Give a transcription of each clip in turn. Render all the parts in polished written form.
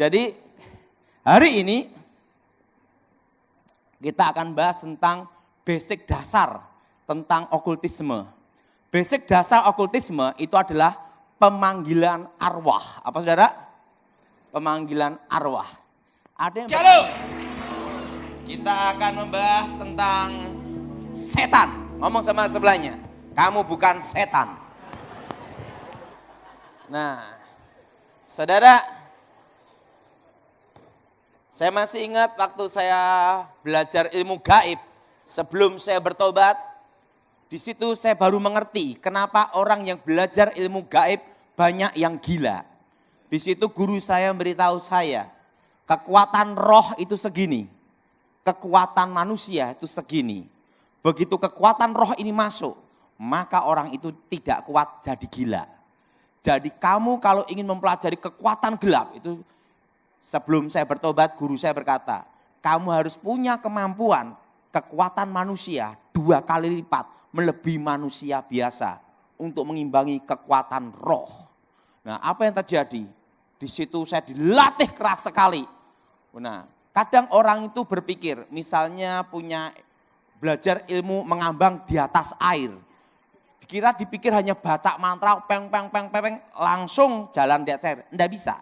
Jadi hari ini kita akan bahas tentang basic dasar tentang okultisme. Basic dasar okultisme itu adalah pemanggilan arwah. Apa saudara? Pemanggilan arwah. Ada yang Shalom. Kita akan membahas tentang setan. Ngomong sama sebelahnya, kamu bukan setan. Nah, saudara, saya masih ingat waktu saya belajar ilmu gaib sebelum saya bertobat. Di situ saya baru mengerti kenapa orang yang belajar ilmu gaib banyak yang gila. Di situ guru saya memberitahu saya, kekuatan roh itu segini, kekuatan manusia itu segini. Begitu kekuatan roh ini masuk, maka orang itu tidak kuat jadi gila. Jadi kamu kalau ingin mempelajari kekuatan gelap itu, sebelum saya bertobat guru saya berkata, kamu harus punya kemampuan kekuatan manusia 2 kali lipat melebihi manusia biasa untuk mengimbangi kekuatan roh. Nah, apa yang terjadi? Di situ saya dilatih keras sekali. Nah, kadang orang itu berpikir, misalnya punya belajar ilmu mengambang di atas air. Dipikir hanya baca mantra, peng, langsung jalan di atas air. Tidak bisa.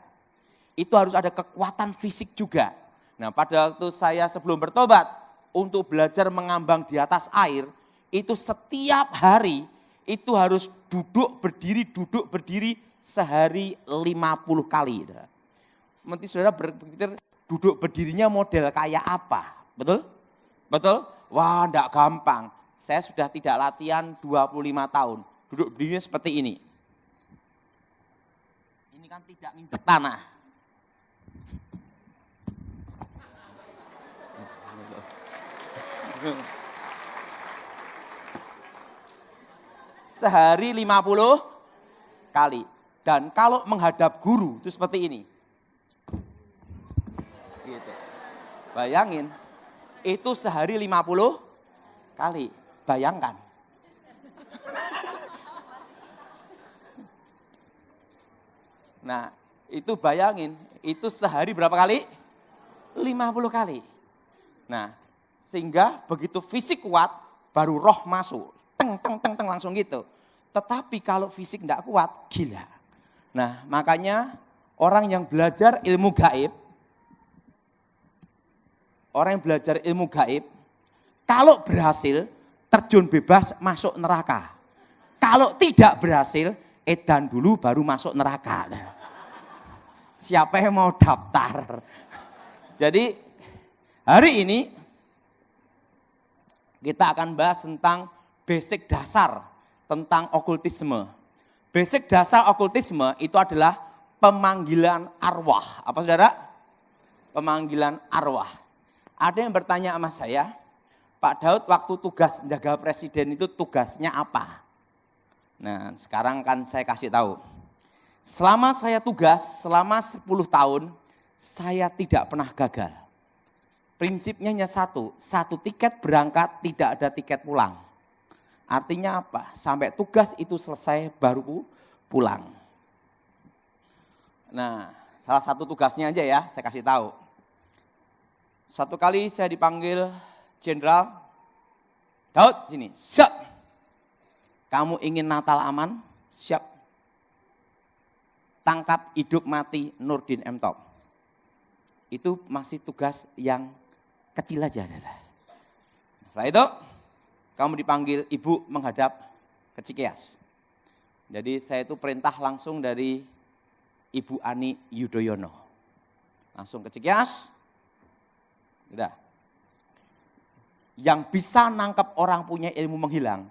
Itu harus ada kekuatan fisik juga. Nah, pada waktu saya sebelum bertobat, untuk belajar mengambang di atas air, itu setiap hari itu harus duduk berdiri sehari 50 kali. Nanti saudara berpikir duduk berdirinya model kayak apa? Betul? Betul? Wah, enggak gampang. Saya sudah tidak latihan 25 tahun. Duduk berdirinya seperti ini. Ini kan tidak nginjek tanah. Sehari 50 kali. Dan kalau menghadap guru itu seperti ini. Gitu. Bayangin, itu sehari 50 kali. Bayangkan. Nah, itu bayangin, itu sehari berapa kali? 50 kali. Nah, sehingga begitu fisik kuat, baru roh masuk. Teng, langsung gitu. Tetapi kalau fisik tidak kuat, gila. Nah, makanya orang yang belajar ilmu gaib, kalau berhasil, terjun bebas masuk neraka. Kalau tidak berhasil, edan dulu baru masuk neraka. Siapa yang mau daftar? Jadi hari ini kita akan bahas tentang basic dasar tentang okultisme. Basic dasar okultisme itu adalah pemanggilan arwah. Apa saudara? Pemanggilan arwah. Ada yang bertanya sama saya, Pak Daud waktu tugas jaga presiden itu tugasnya apa? Nah, sekarang kan saya kasih tahu. Selama saya tugas, selama 10 tahun, saya tidak pernah gagal. Prinsipnya hanya satu tiket berangkat, tidak ada tiket pulang. Artinya apa? Sampai tugas itu selesai baru pulang. Nah, salah satu tugasnya aja ya, saya kasih tahu. Satu kali saya dipanggil jenderal, Daud sini, siap. Kamu ingin Natal aman? Siap. Tangkap hidup mati Nurdin M. Top. Itu masih tugas yang kecil aja. Setelah itu, kamu dipanggil ibu menghadap ke Cikeas. Jadi saya itu perintah langsung dari Ibu Ani Yudhoyono. Langsung ke Cikeas. Udah. Yang bisa nangkep orang punya ilmu menghilang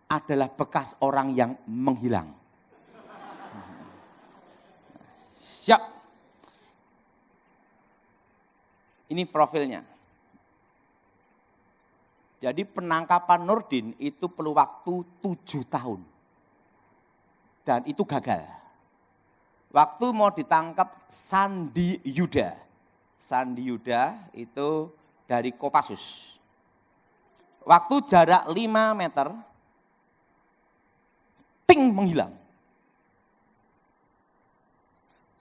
adalah bekas orang yang menghilang. Siap. Ini profilnya. Jadi penangkapan Nurdin itu perlu waktu 7 tahun. Dan itu gagal. Waktu mau ditangkap Sandi Yuda. Sandi Yuda itu dari Kopassus. Waktu jarak 5 meter, ting menghilang.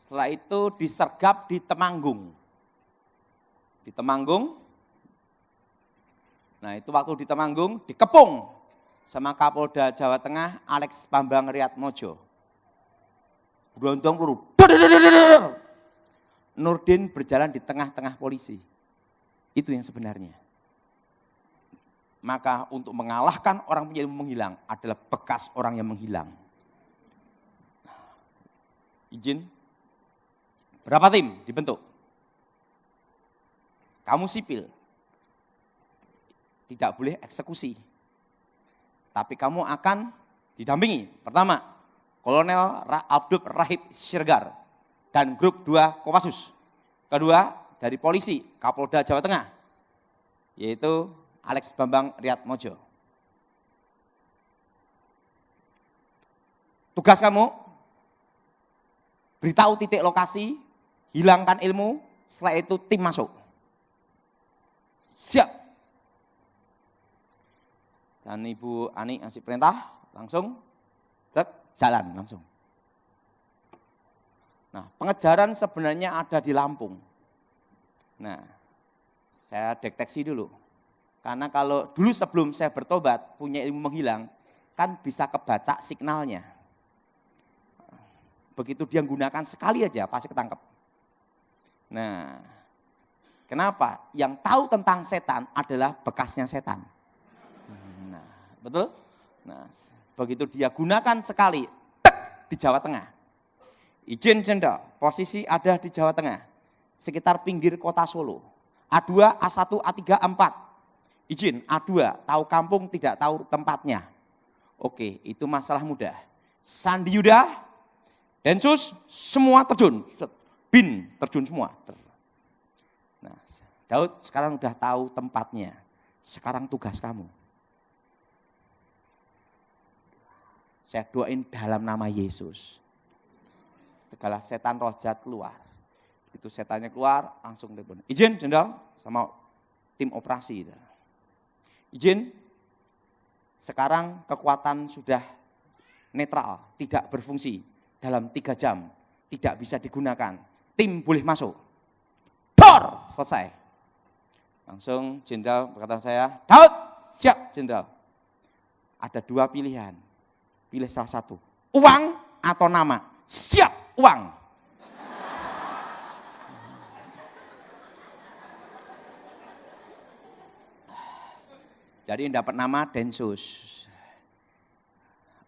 Setelah itu disergap di Temanggung. Di Temanggung, nah itu waktu di Temanggung dikepung sama Kapolda Jawa Tengah Alex Bambang Riyatmojo. Berondong peluru. Nurdin berjalan di tengah-tengah polisi. Itu yang sebenarnya. Maka untuk mengalahkan orang punya ilmu menghilang adalah bekas orang yang menghilang. Izin. Berapa tim dibentuk? Kamu sipil, tidak boleh eksekusi. Tapi kamu akan didampingi. Pertama, Kolonel Abdul Rahib Sirgar dan grup 2 Kopassus. Kedua, dari polisi Kapolda Jawa Tengah, yaitu Alex Bambang Riyatmojo. Tugas kamu, beritahu titik lokasi, hilangkan ilmu, setelah itu tim masuk. Siap. Dan Ibu Ani ngasih perintah, langsung jalan langsung. Nah, pengejaran sebenarnya ada di Lampung. Nah, saya deteksi dulu. Karena kalau dulu sebelum saya bertobat, punya ilmu menghilang, kan bisa kebaca signalnya. Begitu dia gunakan sekali aja, pasti ketangkep. Nah, kenapa? Yang tahu tentang setan adalah bekasnya setan. Nah, betul? Nah, begitu dia gunakan sekali, tek, di Jawa Tengah. Izin Jenderal, posisi ada di Jawa Tengah, sekitar pinggir kota Solo. A2, A1, A3, A4. Izin, A2, tahu kampung tidak tahu tempatnya. Oke, itu masalah mudah. Sandi Yuda, Densus, semua terjun. Bin, terjun semua. Nah, Daud sekarang udah tahu tempatnya. Sekarang tugas kamu. Saya doain dalam nama Yesus. Segala setan roh jahat keluar. Begitu setannya keluar, langsung telepon. Izin, Jenderal, sama tim operasi. Izin, sekarang kekuatan sudah netral, tidak berfungsi. Dalam 3 jam, tidak bisa digunakan. Tim boleh masuk. Dor, selesai. Langsung Jenderal berkata saya, Daud, siap Jenderal. Ada 2 pilihan, pilih salah satu. Uang atau nama? Siap, uang. Jadi yang dapat nama Densus.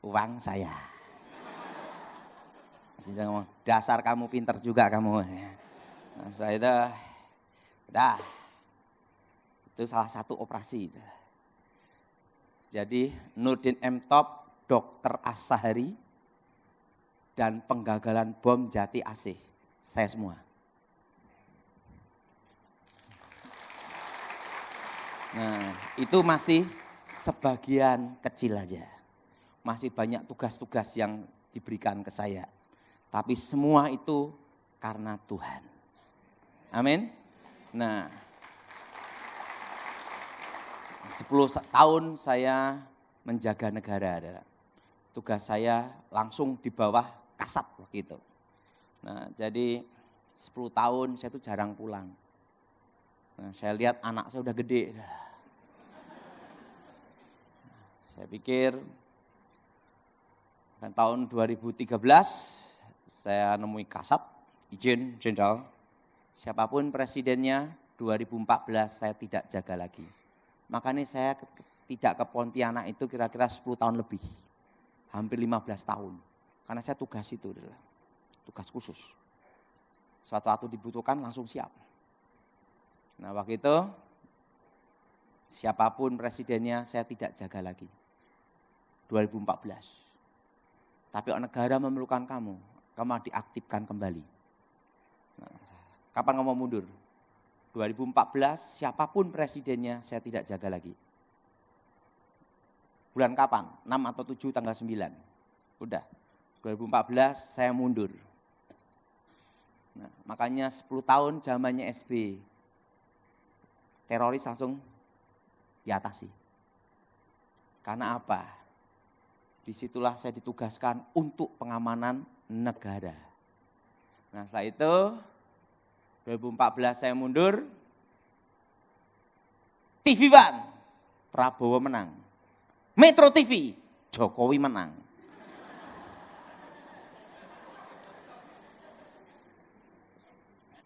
Uang saya. Dasar kamu pinter juga kamu. Nah, saya itu, udah, itu salah satu operasi. Jadi Nurdin M. Top, Dr. As-Sahari, dan penggagalan bom Jati Asih, saya semua. Nah, itu masih sebagian kecil aja. Masih banyak tugas-tugas yang diberikan ke saya. Tapi semua itu karena Tuhan. Amin. Nah, 10 tahun saya menjaga negara. Tugas saya langsung di bawah Kasat begitu. Nah, jadi 10 tahun saya itu jarang pulang. Nah, saya lihat anak saya udah gede. Saya pikir kan tahun 2013 saya nemui Kasat, izin Jenderal, siapapun presidennya 2014 saya tidak jaga lagi. Makanya saya tidak ke Pontianak itu kira-kira 10 tahun lebih, hampir 15 tahun. Karena saya tugas itu, tugas khusus. Suatu waktu dibutuhkan langsung siap. Nah waktu itu siapapun presidennya saya tidak jaga lagi, 2014. Tapi negara memerlukan kamu diaktifkan kembali. Nah, kapan kamu mundur? 2014 siapapun presidennya saya tidak jaga lagi. Bulan kapan? 6 atau 7 tanggal 9. Udah, 2014 saya mundur. Nah, makanya 10 tahun zamannya SB, teroris langsung diatasi. Karena apa? Disitulah saya ditugaskan untuk pengamanan negara. Nah setelah itu 2014 saya mundur, TV One, Prabowo menang. Metro TV, Jokowi menang.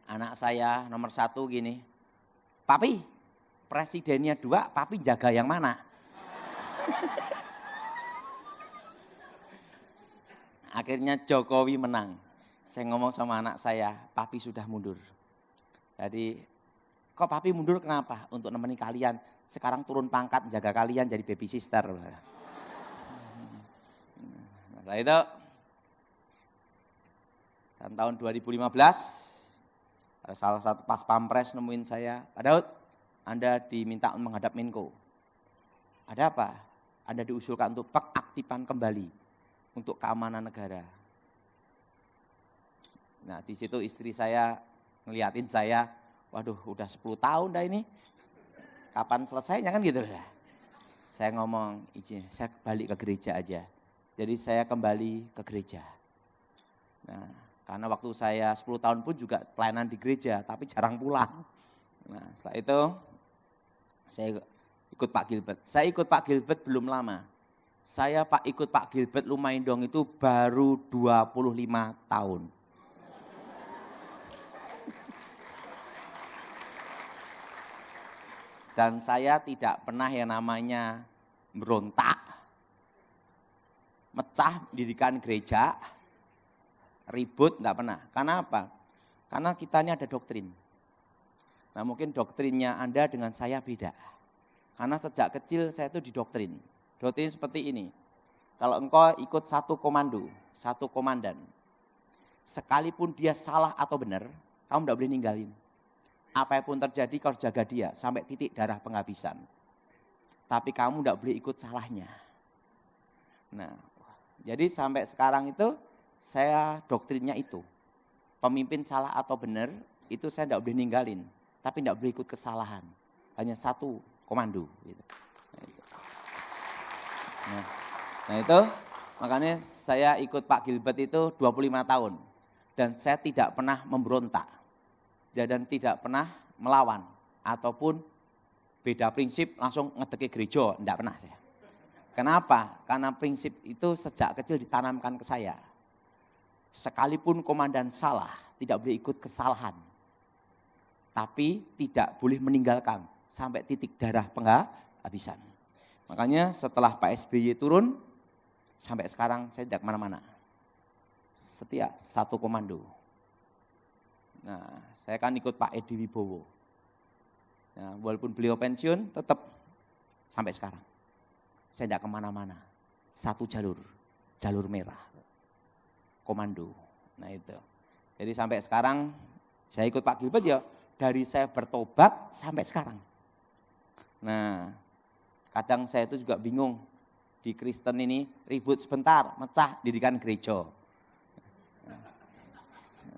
Anak saya nomor 1 gini, Papi, presidennya 2, Papi jaga yang mana? Akhirnya Jokowi menang. Saya ngomong sama anak saya, Papi sudah mundur. Jadi, kok Papi mundur kenapa? Untuk nemenin kalian. Sekarang turun pangkat, jaga kalian jadi baby sister. Nah itu, tahun 2015, ada salah satu pas pampres nemuin saya, Pak Daud, Anda diminta menghadap Menko. Ada apa? Anda diusulkan untuk pengaktifan kembali untuk keamanan negara. Nah di situ istri saya ngeliatin saya, waduh udah 10 tahun dah ini, kapan selesainya kan gitu lah. Saya ngomong, izin, saya balik ke gereja aja. Jadi saya kembali ke gereja. Nah, karena waktu saya 10 tahun pun juga pelayanan di gereja, tapi jarang pulang. Nah setelah itu saya ikut Pak Gilbert. Saya ikut Pak Gilbert belum lama. Saya ikut Pak Gilbert Lumaindong itu baru 25 tahun. Dan saya tidak pernah yang namanya berontak, mecah didikan gereja, ribut, enggak pernah. Karena apa? Karena kita ini ada doktrin. Nah mungkin doktrinnya Anda dengan saya beda. Karena sejak kecil saya itu didoktrin. Doktrin seperti ini. Kalau engkau ikut satu komando, satu komandan, sekalipun dia salah atau benar, kamu enggak boleh ninggalin. Apapun terjadi kau jaga dia sampai titik darah penghabisan. Tapi kamu enggak boleh ikut salahnya. Nah, jadi sampai sekarang itu saya doktrinnya itu, pemimpin salah atau benar, itu saya tidak boleh ninggalin, tapi tidak boleh ikut kesalahan, hanya satu komando. Gitu. Nah itu, makanya saya ikut Pak Gilbert itu 25 tahun, dan saya tidak pernah memberontak, dan tidak pernah melawan, ataupun beda prinsip langsung ngedeki gereja, tidak pernah saya. Kenapa? Karena prinsip itu sejak kecil ditanamkan ke saya. Sekalipun komandan salah, tidak boleh ikut kesalahan. Tapi tidak boleh meninggalkan sampai titik darah penghabisan. Makanya setelah Pak SBY turun, sampai sekarang saya tidak kemana-mana. Setia, satu komando. Nah, saya kan ikut Pak Edi Wibowo. Nah, walaupun beliau pensiun, tetap sampai sekarang. Saya tidak kemana-mana. Satu jalur, jalur merah. Komando. Nah itu. Jadi sampai sekarang saya ikut Pak Gilbert ya dari saya bertobat sampai sekarang. Nah, kadang saya itu juga bingung di Kristen ini ribut sebentar, mecah didikan gereja.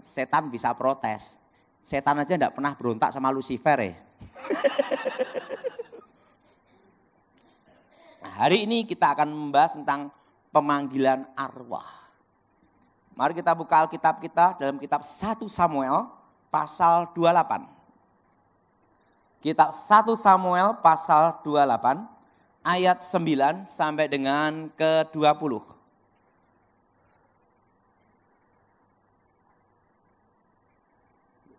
Setan bisa protes. Setan aja enggak pernah berontak sama Lucifer ya. Nah, hari ini kita akan membahas tentang pemanggilan arwah. Mari kita buka Alkitab kita dalam kitab 1 Samuel pasal 28. Kitab 1 Samuel pasal 28 ayat 9 sampai dengan ke-20.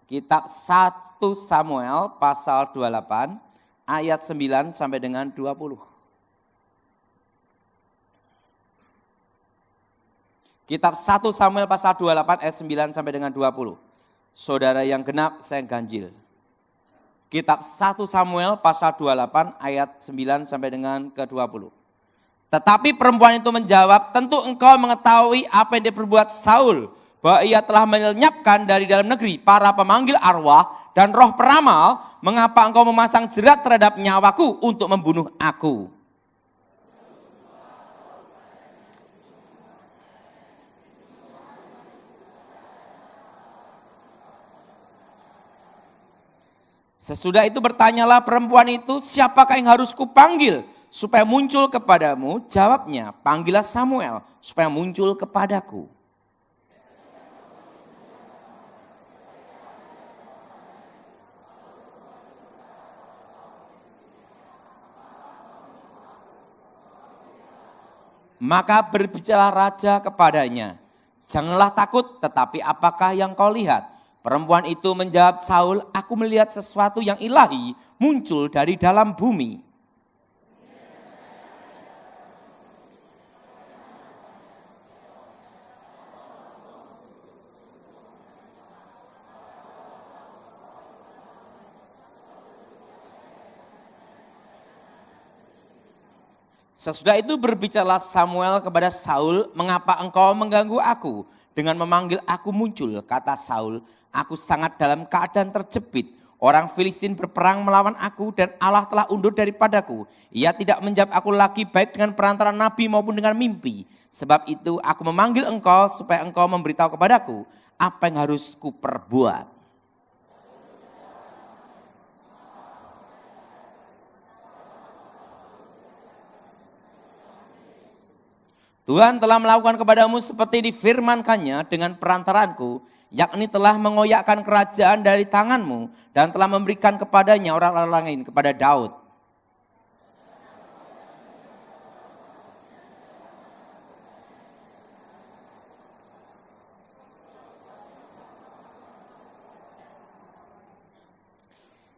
Kitab 1 Samuel pasal 28 ayat 9 sampai dengan 20. Kitab 1 Samuel pasal 28 ayat 9 sampai dengan 20. Saudara yang genap, saya ganjil. Kitab 1 Samuel pasal 28 ayat 9 sampai dengan ke-20. Tetapi perempuan itu menjawab, tentu engkau mengetahui apa yang diperbuat Saul, bahwa ia telah melenyapkan dari dalam negeri para pemanggil arwah dan roh peramal, mengapa engkau memasang jerat terhadap nyawaku untuk membunuh aku? Sesudah itu bertanyalah perempuan itu, siapakah yang harus kupanggil supaya muncul kepadamu? Jawabnya, panggillah Samuel supaya muncul kepadaku. Maka berbicara raja kepadanya, janganlah takut, tetapi apakah yang kau lihat? Perempuan itu menjawab Saul, aku melihat sesuatu yang ilahi muncul dari dalam bumi. Sesudah itu berbicaralah Samuel kepada Saul, mengapa engkau mengganggu aku dengan memanggil aku muncul? Kata Saul, aku sangat dalam keadaan terjepit. Orang Filistin berperang melawan aku dan Allah telah undur daripadaku. Ia tidak menjawab aku lagi baik dengan perantara nabi maupun dengan mimpi. Sebab itu aku memanggil engkau supaya engkau memberitahu kepadaku apa yang harus kuperbuat. Tuhan telah melakukan kepadamu seperti difirmankannya dengan perantaranku, yakni telah mengoyakkan kerajaan dari tanganmu dan telah memberikan kepadanya orang-orang lain kepada Daud.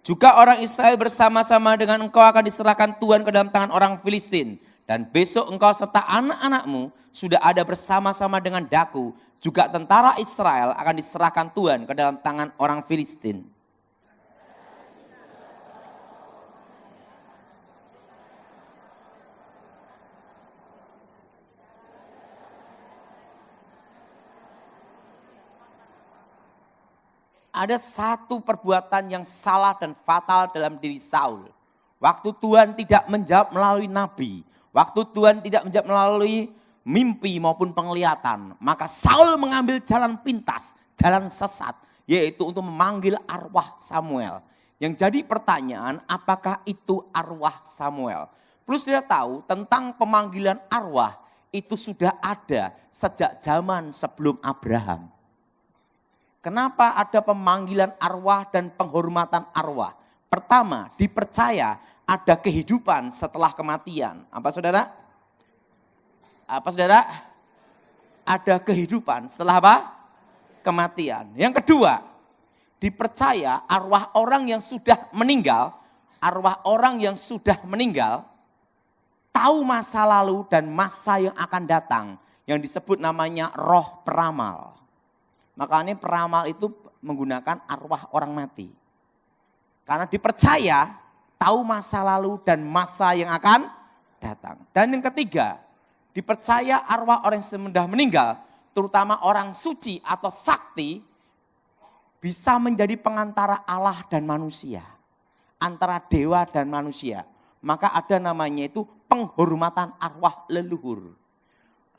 Juga orang Israel bersama-sama dengan engkau akan diserahkan Tuhan ke dalam tangan orang Filistin. Dan besok engkau serta anak-anakmu sudah ada bersama-sama dengan daku. Juga tentara Israel akan diserahkan Tuhan ke dalam tangan orang Filistin. Ada satu perbuatan yang salah dan fatal dalam diri Saul. Waktu Tuhan tidak menjawab melalui nabi. Waktu Tuhan tidak menjawab melalui mimpi maupun penglihatan, maka Saul mengambil jalan pintas, jalan sesat, yaitu untuk memanggil arwah Samuel. Yang jadi pertanyaan, apakah itu arwah Samuel? Perlu sudah tahu tentang pemanggilan arwah itu sudah ada sejak zaman sebelum Abraham. Kenapa ada pemanggilan arwah dan penghormatan arwah? Pertama, dipercaya ada kehidupan setelah kematian. Apa saudara? Apa saudara? Ada kehidupan setelah apa? Kematian. Yang kedua, dipercaya arwah orang yang sudah meninggal, tahu masa lalu dan masa yang akan datang, yang disebut namanya roh peramal. Makanya peramal itu menggunakan arwah orang mati. Karena dipercaya tahu masa lalu dan masa yang akan datang. Dan yang ketiga, dipercaya arwah orang yang sudah meninggal, terutama orang suci atau sakti, bisa menjadi pengantara Allah dan manusia. Antara dewa dan manusia. Maka ada namanya itu penghormatan arwah leluhur.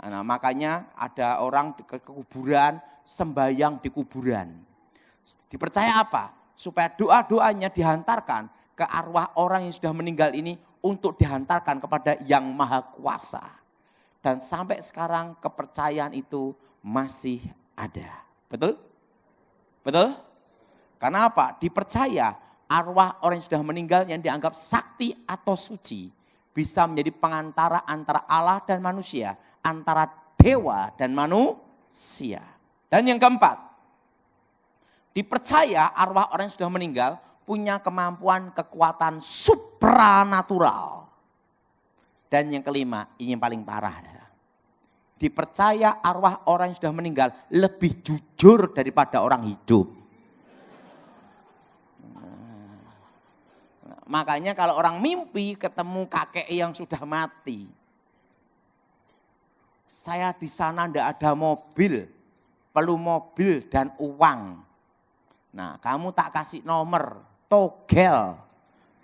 Nah, makanya ada orang ke kuburan, sembahyang di kuburan. Dipercaya apa? Supaya doa-doanya dihantarkan ke arwah orang yang sudah meninggal ini untuk dihantarkan kepada Yang Maha Kuasa. Dan sampai sekarang kepercayaan itu masih ada. Betul? Betul? Karena apa? Dipercaya arwah orang yang sudah meninggal yang dianggap sakti atau suci bisa menjadi pengantara antara Allah dan manusia, antara dewa dan manusia. Dan yang keempat, dipercaya arwah orang yang sudah meninggal punya kemampuan kekuatan supranatural. Dan yang kelima, ini yang paling parah. Dipercaya arwah orang yang sudah meninggal lebih jujur daripada orang hidup. Makanya kalau orang mimpi ketemu kakek yang sudah mati. Saya di sana ndak ada mobil, perlu mobil dan uang. Nah, kamu tak kasih nomor, togel.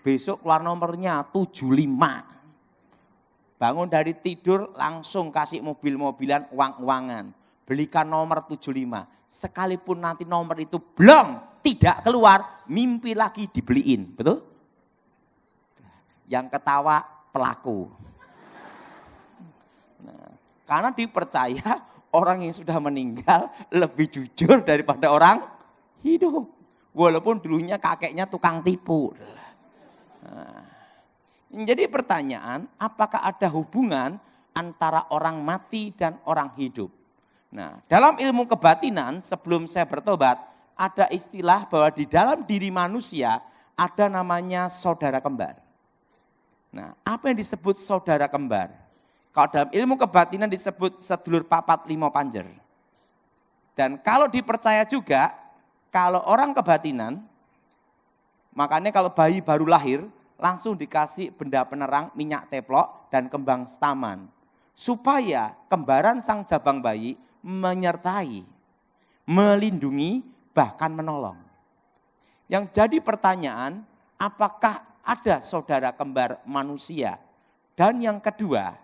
Besok keluar nomornya 75. Bangun dari tidur langsung kasih mobil-mobilan, uang-uangan. Belikan nomor 75. Sekalipun nanti nomor itu belum tidak keluar, mimpi lagi dibeliin. Betul? Yang ketawa pelaku. Nah, karena dipercaya orang yang sudah meninggal lebih jujur daripada orang hidup. Walaupun dulunya kakeknya tukang tipu. Nah, jadi pertanyaan, apakah ada hubungan antara orang mati dan orang hidup. Nah, dalam ilmu kebatinan sebelum saya bertobat, ada istilah bahwa di dalam diri manusia ada namanya saudara kembar. Nah, apa yang disebut saudara kembar? Kalau dalam ilmu kebatinan disebut sedulur papat limo panjer. Dan kalau dipercaya juga, kalau orang kebatinan, makanya kalau bayi baru lahir, langsung dikasih benda penerang, minyak teplok, dan kembang staman. Supaya kembaran sang jabang bayi menyertai, melindungi, bahkan menolong. Yang jadi pertanyaan, apakah ada saudara kembar manusia? Dan yang kedua,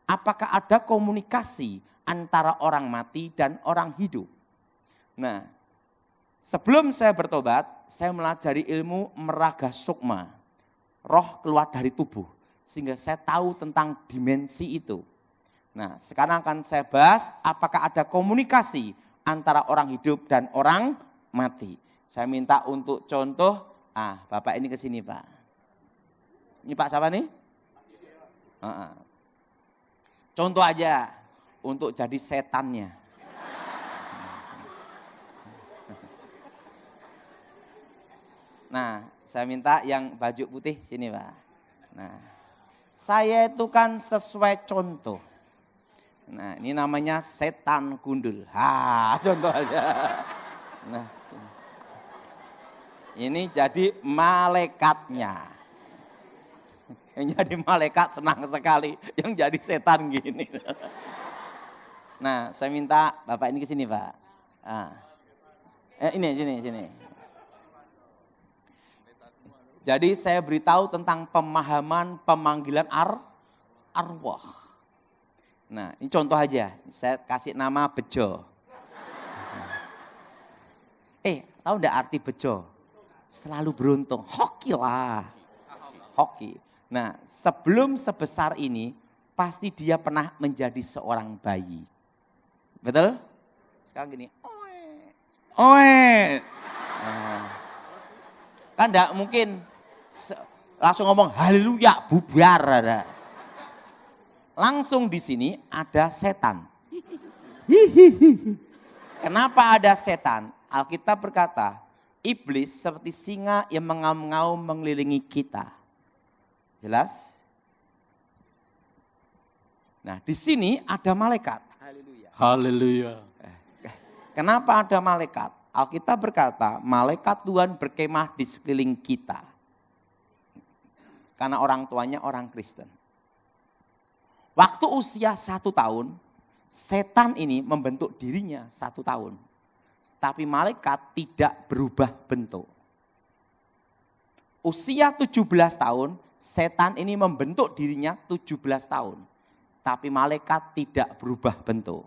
apakah ada komunikasi antara orang mati dan orang hidup? Nah, sebelum saya bertobat, saya melajari ilmu meraga sukma. Roh keluar dari tubuh, sehingga saya tahu tentang dimensi itu. Nah, sekarang akan saya bahas apakah ada komunikasi antara orang hidup dan orang mati. Saya minta untuk contoh, Bapak ini ke sini Pak. Ini Pak siapa nih? Contoh aja untuk jadi setannya. Nah, saya minta yang baju putih sini Pak. Nah, saya itu kan sesuai contoh. Nah, ini namanya setan gundul. Contoh aja. Nah, ini jadi malaikatnya. Yang jadi malaikat senang sekali, yang jadi setan gini. Nah, saya minta Bapak ini ke sini, Pak. Ini sini. Jadi saya beritahu tentang pemahaman pemanggilan arwah. Nah, ini contoh aja, saya kasih nama bejo. Tahu enggak arti bejo? Selalu beruntung, hoki lah. Hoki. Nah, sebelum sebesar ini, pasti dia pernah menjadi seorang bayi. Betul? Sekarang gini, oe. Kan enggak mungkin langsung ngomong haleluya, bubar ada. Langsung di sini ada setan. Kenapa ada setan? Alkitab berkata, iblis seperti singa yang mengaum-ngaum mengelilingi kita. Jelas? Nah, di sini ada malaikat. Haleluya. Kenapa ada malaikat? Alkitab berkata, malaikat Tuhan berkemah di sekeliling kita. Karena orang tuanya orang Kristen. Waktu usia 1 tahun, setan ini membentuk dirinya 1 tahun. Tapi malaikat tidak berubah bentuk. Usia 17 tahun, setan ini membentuk dirinya 17 tahun. Tapi malaikat tidak berubah bentuk.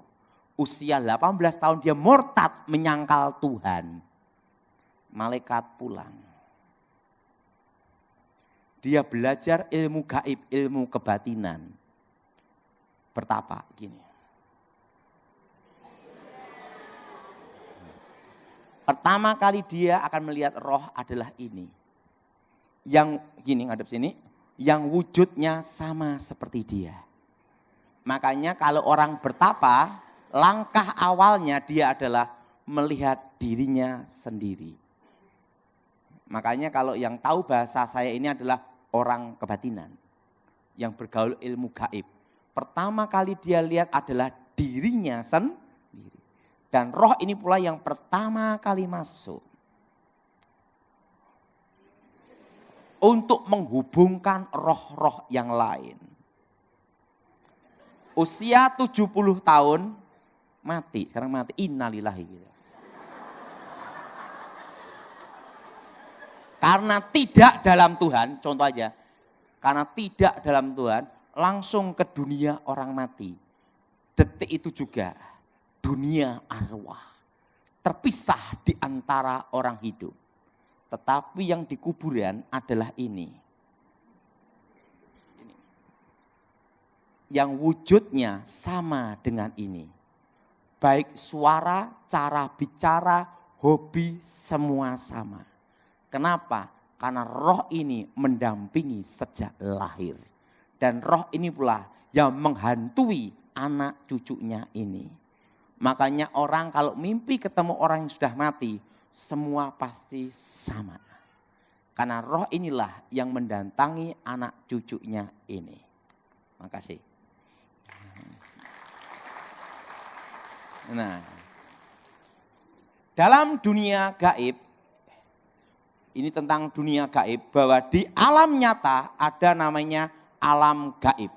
Usia 18 tahun dia murtad menyangkal Tuhan. Malaikat pulang. Dia belajar ilmu gaib, ilmu kebatinan. Bertapa gini. Pertama kali dia akan melihat roh adalah ini. Yang gini ngadep sini, yang wujudnya sama seperti dia. Makanya kalau orang bertapa, langkah awalnya dia adalah melihat dirinya sendiri. Makanya kalau yang tahu bahasa saya ini adalah orang kebatinan. Yang bergaul ilmu gaib. Pertama kali dia lihat adalah dirinya sendiri. Dan roh ini pula yang pertama kali masuk. Untuk menghubungkan roh-roh yang lain. Usia 70 tahun mati, sekarang mati, innalillahi. Karena tidak dalam Tuhan, contoh aja. Karena tidak dalam Tuhan, langsung ke dunia orang mati. Detik itu juga dunia arwah. Terpisah di antara orang hidup. Tetapi yang di kuburan adalah ini. Yang wujudnya sama dengan ini. Baik suara, cara bicara, hobi, semua sama. Kenapa? Karena roh ini mendampingi sejak lahir. Dan roh ini pula yang menghantui anak cucunya ini. Makanya orang kalau mimpi ketemu orang yang sudah mati, semua pasti sama. Karena roh inilah yang mendatangi anak cucunya ini. Makasih. Nah, dalam dunia gaib, ini tentang dunia gaib, bahwa di alam nyata ada namanya alam gaib.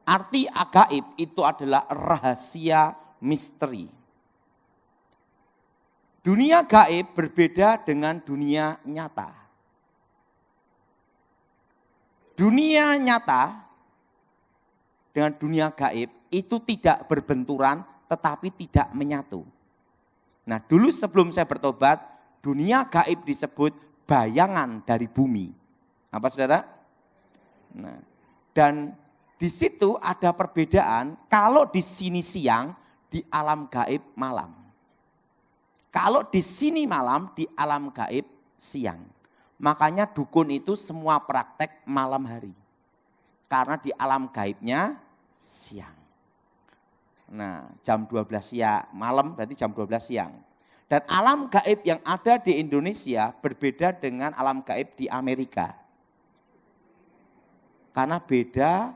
Arti gaib itu adalah rahasia misteri. Dunia gaib berbeda dengan dunia nyata. Dunia nyata dengan dunia gaib itu tidak berbenturan tetapi tidak menyatu. Nah, dulu sebelum saya bertobat, dunia gaib disebut bayangan dari bumi. Apa saudara? Nah, dan di situ ada perbedaan, kalau di sini siang, di alam gaib malam. Kalau di sini malam, di alam gaib siang. Makanya dukun itu semua praktek malam hari. Karena di alam gaibnya siang. Nah, jam 12 siang, malam berarti jam 12 siang. Dan alam gaib yang ada di Indonesia berbeda dengan alam gaib di Amerika. Karena beda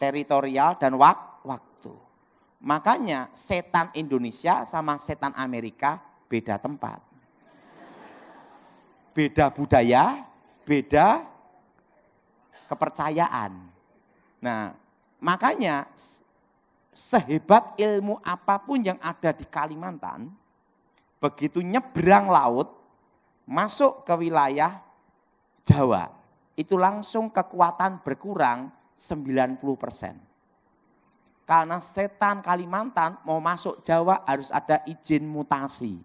teritorial dan waktu. Makanya setan Indonesia sama setan Amerika beda tempat. Beda budaya, beda kepercayaan. Nah, makanya sehebat ilmu apapun yang ada di Kalimantan, begitu nyebrang laut, masuk ke wilayah Jawa, itu langsung kekuatan berkurang 90%. Karena setan Kalimantan mau masuk Jawa harus ada izin mutasi.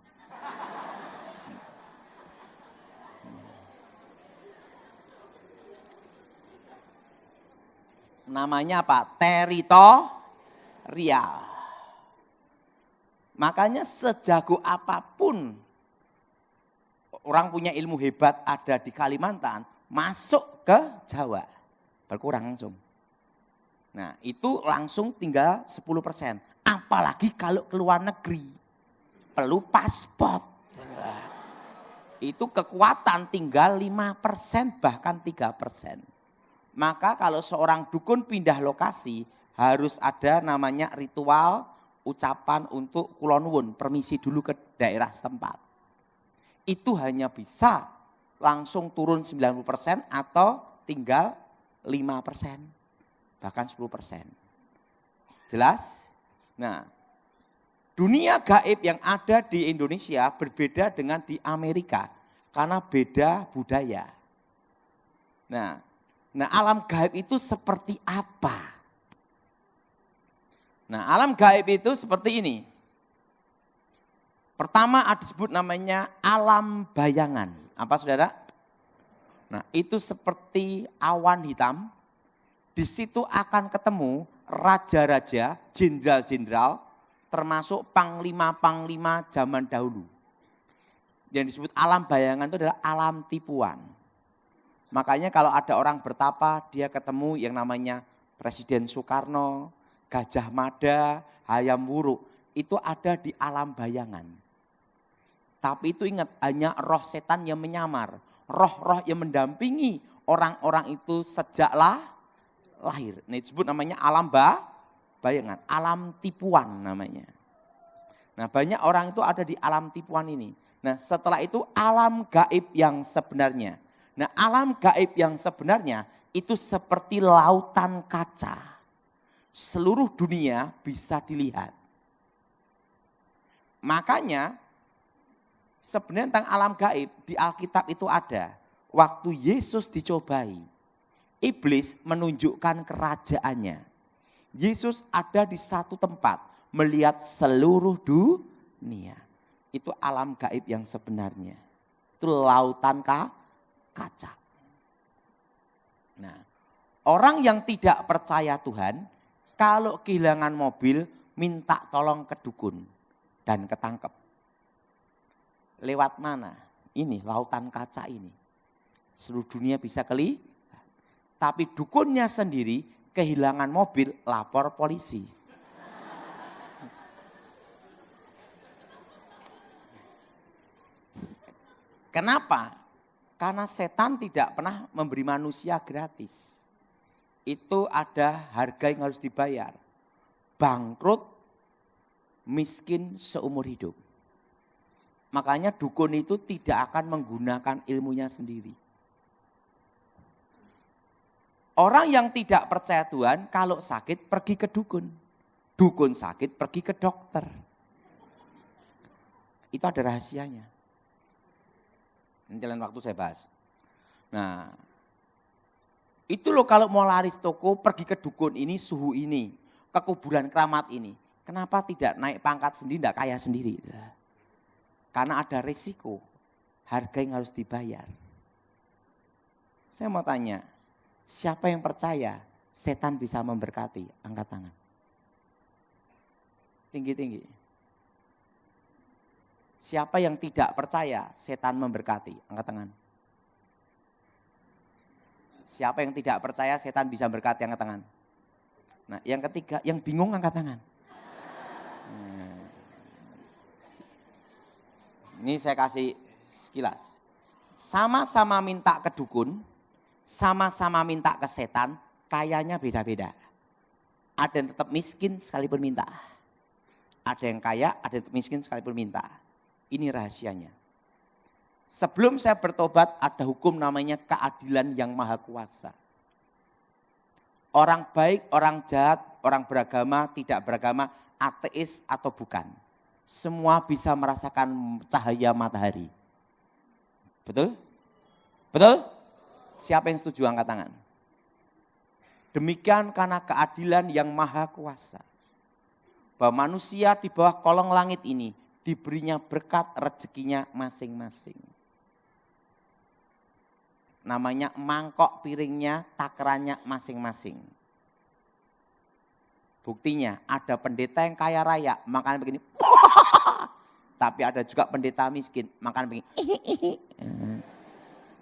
Namanya apa? Teritorial. Makanya sejago apapun orang punya ilmu hebat ada di Kalimantan, masuk ke Jawa, berkurang langsung. Nah, itu langsung tinggal 10%. Apalagi kalau keluar negeri, perlu paspor. Itu kekuatan tinggal 5% bahkan 3%. Maka kalau seorang dukun pindah lokasi harus ada namanya ritual ucapan untuk kulon nuwun, permisi dulu ke daerah setempat. Itu hanya bisa langsung turun 90% atau tinggal 5%, bahkan 10%. Jelas? Nah, dunia gaib yang ada di Indonesia berbeda dengan di Amerika karena beda budaya. Nah, alam gaib itu seperti apa? Nah, alam gaib itu seperti ini. Pertama ada disebut namanya alam bayangan. Apa saudara? Nah, itu seperti awan hitam. Di situ akan ketemu raja-raja, jenderal-jenderal, termasuk panglima-panglima zaman dahulu. Yang disebut alam bayangan itu adalah alam tipuan. Makanya kalau ada orang bertapa, dia ketemu yang namanya Presiden Soekarno, Gajah Mada, Hayam Wuruk, itu ada di alam bayangan. Tapi itu ingat, hanya roh setan yang menyamar, roh-roh yang mendampingi orang-orang itu sejak lahir. Ini disebut namanya alam bayangan, alam tipuan namanya. Nah, banyak orang itu ada di alam tipuan ini. Nah, setelah itu alam gaib yang sebenarnya. Nah, alam gaib yang sebenarnya itu seperti lautan kaca. Seluruh dunia bisa dilihat. Makanya sebenarnya tentang alam gaib di Alkitab itu ada. Waktu Yesus dicobai, iblis menunjukkan kerajaannya. Yesus ada di satu tempat melihat seluruh dunia. Itu alam gaib yang sebenarnya. Itu lautan kaca. Nah, orang yang tidak percaya Tuhan, kalau kehilangan mobil, minta tolong ke dukun dan ketangkep. Lewat mana? Ini lautan kaca ini. Seluruh dunia bisa kelihatan. Tapi dukunnya sendiri kehilangan mobil, lapor polisi. Kenapa? Karena setan tidak pernah memberi manusia gratis. Itu ada harga yang harus dibayar. Bangkrut, miskin seumur hidup. Makanya dukun itu tidak akan menggunakan ilmunya sendiri. Orang yang tidak percaya Tuhan, kalau sakit pergi ke dukun. Dukun sakit pergi ke dokter. Itu ada rahasianya. Nanti lain waktu saya bahas. Nah, itu loh kalau mau laris toko, pergi ke dukun ini, suhu ini, ke kuburan keramat ini. Kenapa tidak naik pangkat sendiri, tidak kaya sendiri? Karena ada risiko, harga yang harus dibayar. Saya mau tanya, siapa yang percaya setan bisa memberkati? Angkat tangan. Tinggi-tinggi. Siapa yang tidak percaya setan memberkati? Angkat tangan. Siapa yang tidak percaya setan bisa berkati? Angkat tangan. Nah, yang ketiga, yang bingung angkat tangan. Ini saya kasih sekilas. Sama-sama minta ke dukun, sama-sama minta ke setan, kayanya beda-beda. Ada yang tetap miskin sekalipun minta. Ada yang kaya, ada yang tetap miskin sekalipun minta. Ini rahasianya. Sebelum saya bertobat, ada hukum namanya keadilan yang maha kuasa. Orang baik, orang jahat, orang beragama, tidak beragama, ateis atau bukan. Semua bisa merasakan cahaya matahari. Betul? Betul? Siapa yang setuju angkat tangan? Demikian karena keadilan yang maha kuasa. Bahwa manusia di bawah kolong langit ini diberinya berkat rezekinya masing-masing. Namanya mangkok piringnya, takarannya masing-masing. Buktinya ada pendeta yang kaya raya, makan begini. Tapi ada juga pendeta miskin, makan begini.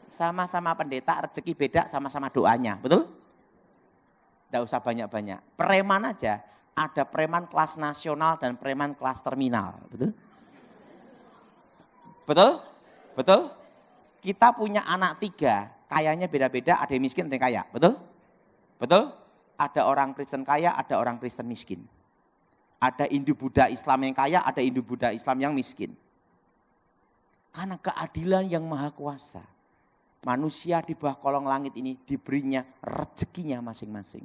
Sama-sama pendeta, rezeki beda, sama-sama doanya, betul? Tidak usah banyak-banyak. Preman aja, ada preman kelas nasional dan preman kelas terminal, betul? Betul? Betul? Kita punya anak 3, kayanya beda-beda, ada yang miskin, ada yang kaya, betul? Betul? Ada orang Kristen kaya, ada orang Kristen miskin. Ada Hindu Buddha Islam yang kaya, ada Hindu Buddha Islam yang miskin. Karena keadilan yang maha kuasa. Manusia di bawah kolong langit ini diberinya rezekinya masing-masing.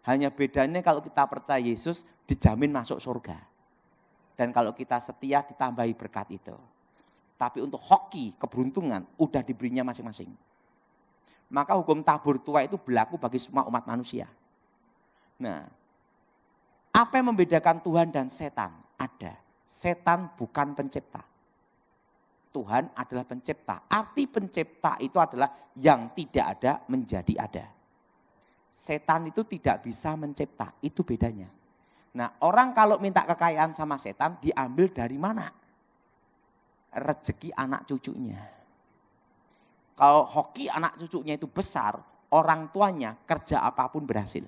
Hanya bedanya kalau kita percaya Yesus dijamin masuk surga. Dan kalau kita setia ditambahi berkat itu. Tapi untuk hoki, keberuntungan udah diberinya masing-masing. Maka hukum tabur tua itu berlaku bagi semua umat manusia. Nah, apa yang membedakan Tuhan dan setan? Ada. Setan bukan pencipta. Tuhan adalah pencipta. Arti pencipta itu adalah yang tidak ada menjadi ada. Setan itu tidak bisa mencipta, itu bedanya. Nah, orang kalau minta kekayaan sama setan diambil dari mana? Rezeki anak cucunya. Kalau hoki anak cucunya itu besar, orang tuanya kerja apapun berhasil.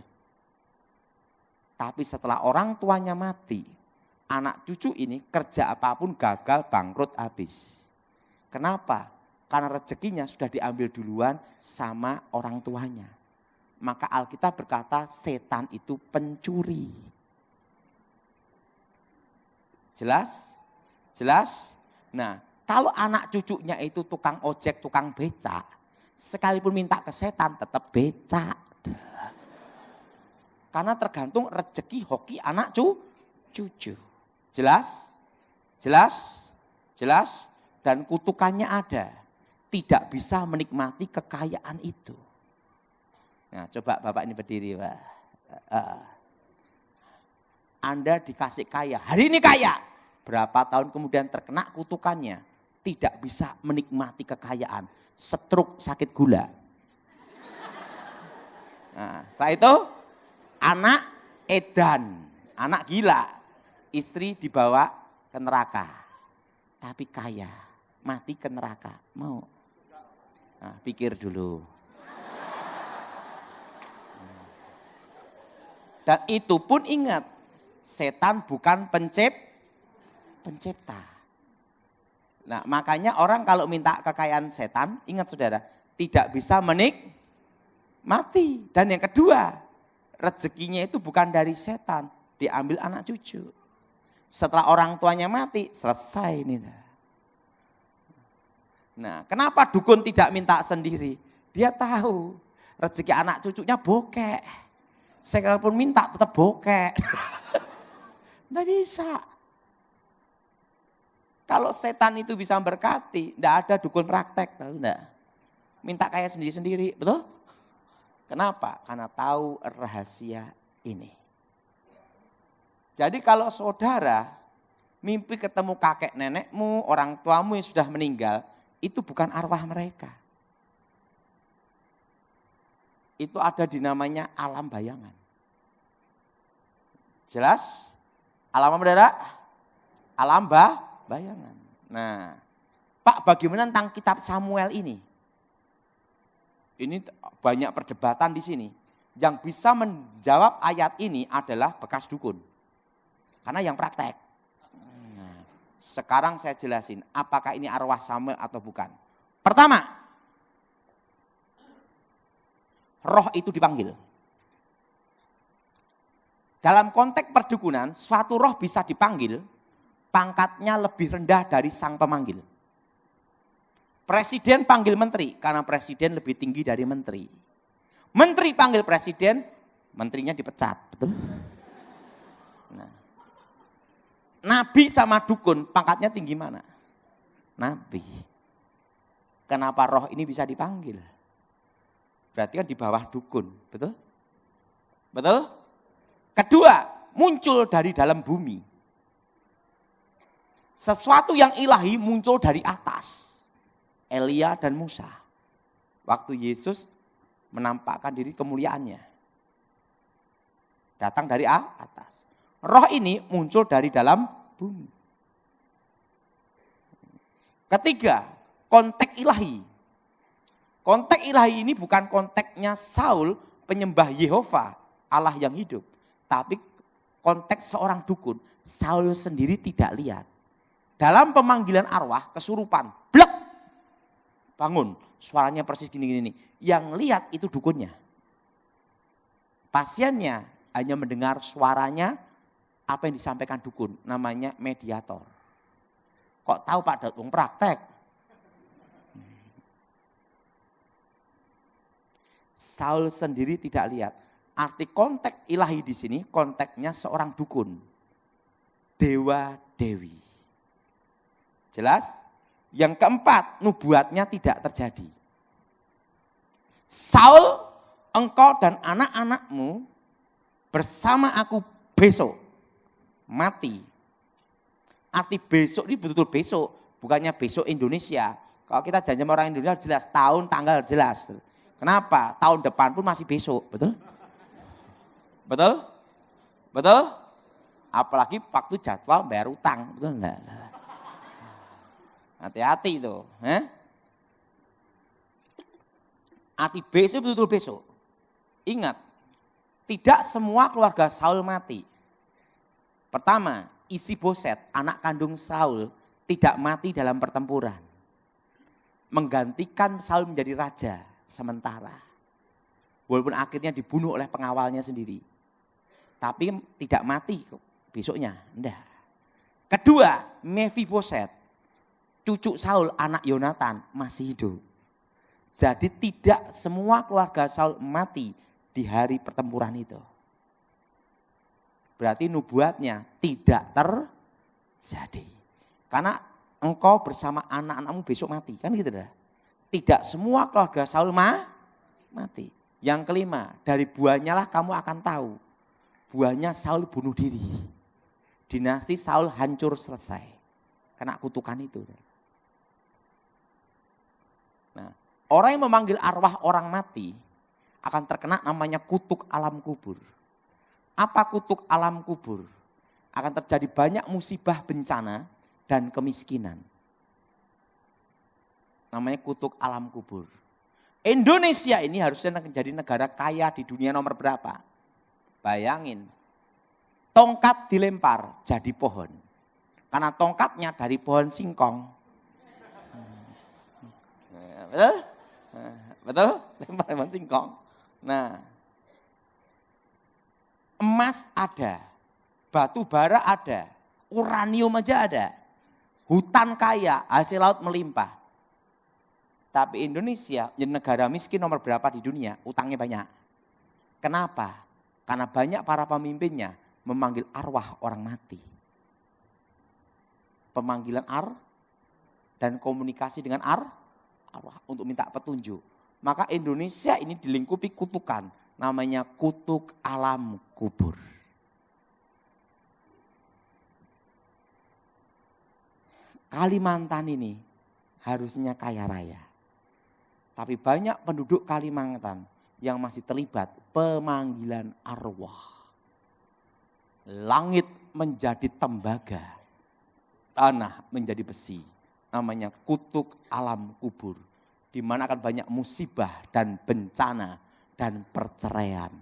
Tapi setelah orang tuanya mati, anak cucu ini kerja apapun gagal, bangkrut, habis. Kenapa? Karena rezekinya sudah diambil duluan sama orang tuanya. Maka Alkitab berkata setan itu pencuri. Jelas? Jelas? Nah, kalau anak cucunya itu tukang ojek, tukang becak, sekalipun minta ke setan tetap becak. Karena tergantung rezeki hoki anak cucu. Jelas? Jelas? Jelas? Dan kutukannya ada. Tidak bisa menikmati kekayaan itu. Nah, coba Bapak ini berdiri, Pak. Anda dikasih kaya, hari ini kaya. Berapa tahun kemudian terkena kutukannya. Tidak bisa menikmati kekayaan, stroke, sakit gula. Nah, setelah itu anak edan, anak gila, istri dibawa ke neraka, tapi kaya, mati ke neraka, mau? Nah, pikir dulu. Dan itu pun ingat, setan bukan pencipta. Nah, makanya orang kalau minta kekayaan setan, ingat saudara, tidak bisa mati. Dan yang kedua, rezekinya itu bukan dari setan, diambil anak cucu. Setelah orang tuanya mati, selesai ini. Nah, kenapa dukun tidak minta sendiri? Dia tahu rezeki anak cucunya bokek. Sekalipun minta tetap bokek. Nggak bisa. Kalau setan itu bisa berkati, enggak ada dukun praktek, tahu enggak? Minta kayak sendiri-sendiri, betul? Kenapa? Karena tahu rahasia ini. Jadi kalau saudara mimpi ketemu kakek nenekmu, orang tuamu yang sudah meninggal, itu bukan arwah mereka. Itu ada di namanya alam bayangan. Jelas? Alam apa saudara? Alam bayangan. Nah, Pak, bagaimana tentang kitab Samuel ini? Ini banyak perdebatan di sini. Yang bisa menjawab ayat ini adalah bekas dukun. Karena yang praktek. Nah, sekarang saya jelasin apakah ini arwah Samuel atau bukan. Pertama, roh itu dipanggil. Dalam konteks perdukunan, suatu roh bisa dipanggil, pangkatnya lebih rendah dari sang pemanggil. Presiden panggil menteri, karena presiden lebih tinggi dari menteri. Menteri panggil presiden, menterinya dipecat, betul? Nah, nabi sama dukun, pangkatnya tinggi mana? Nabi. Kenapa roh ini bisa dipanggil? Berarti kan di bawah dukun, betul? Betul? Kedua, muncul dari dalam bumi. Sesuatu yang ilahi muncul dari atas. Elia dan Musa. Waktu Yesus menampakkan diri kemuliaannya. Datang dari atas. Roh ini muncul dari dalam bumi. Ketiga, konteks ilahi. Konteks ilahi ini bukan konteksnya Saul penyembah Yehova, Allah yang hidup. Tapi konteks seorang dukun, Saul sendiri tidak lihat. Dalam pemanggilan arwah, kesurupan, blek, bangun, suaranya persis gini-gini. Yang lihat itu dukunnya. Pasiennya hanya mendengar suaranya, apa yang disampaikan dukun, namanya mediator. Kok tahu Pak Datuk praktek? Saul sendiri tidak lihat. Arti konteks ilahi di sini, konteksnya seorang dukun. Dewa Dewi. Jelas? Yang keempat, nubuatnya tidak terjadi. Saul, engkau dan anak-anakmu bersama aku besok mati. Arti besok ini betul-betul besok, bukannya besok Indonesia. Kalau kita janji sama orang Indonesia jelas, tahun, tanggal jelas. Kenapa? Tahun depan pun masih besok, betul? Betul? Betul? Apalagi waktu jadwal bayar utang, betul enggak? Hati-hati itu. Arti besok betul-betul besok. Ingat, tidak semua keluarga Saul mati. Pertama, Isi-Boset, anak kandung Saul, tidak mati dalam pertempuran. Menggantikan Saul menjadi raja sementara. Walaupun akhirnya dibunuh oleh pengawalnya sendiri. Tapi tidak mati besoknya. Enggak. Kedua, Mefiboset, cucu Saul, anak Yonatan, masih hidup. Jadi tidak semua keluarga Saul mati di hari pertempuran itu. Berarti nubuatnya tidak terjadi. Karena engkau bersama anak-anakmu besok mati. Kan gitu dah. Tidak semua keluarga Saul mati. Yang kelima, dari buahnya lah kamu akan tahu. Buahnya Saul bunuh diri. Dinasti Saul hancur selesai. Kena kutukan itu. Nah, orang yang memanggil arwah orang mati akan terkena namanya kutuk alam kubur. Apa kutuk alam kubur? Akan terjadi banyak musibah bencana dan kemiskinan. Namanya kutuk alam kubur. Indonesia ini harusnya menjadi negara kaya di dunia nomor berapa? Bayangin, tongkat dilempar jadi pohon. Karena tongkatnya dari pohon singkong. Betul? Betul? Lempar pohon singkong. Nah, emas ada, batu bara ada, uranium aja ada. Hutan kaya, hasil laut melimpah. Tapi Indonesia, negara miskin nomor berapa di dunia, utangnya banyak. Kenapa? Karena banyak para pemimpinnya memanggil arwah orang mati. Pemanggilan dan komunikasi dengan arwah untuk minta petunjuk. Maka Indonesia ini dilingkupi kutukan, namanya kutuk alam kubur. Kalimantan ini harusnya kaya raya. Tapi banyak penduduk Kalimantan yang masih terlibat pemanggilan arwah. Langit menjadi tembaga, tanah menjadi besi. Namanya kutuk alam kubur. Di mana akan banyak musibah dan bencana dan perceraian.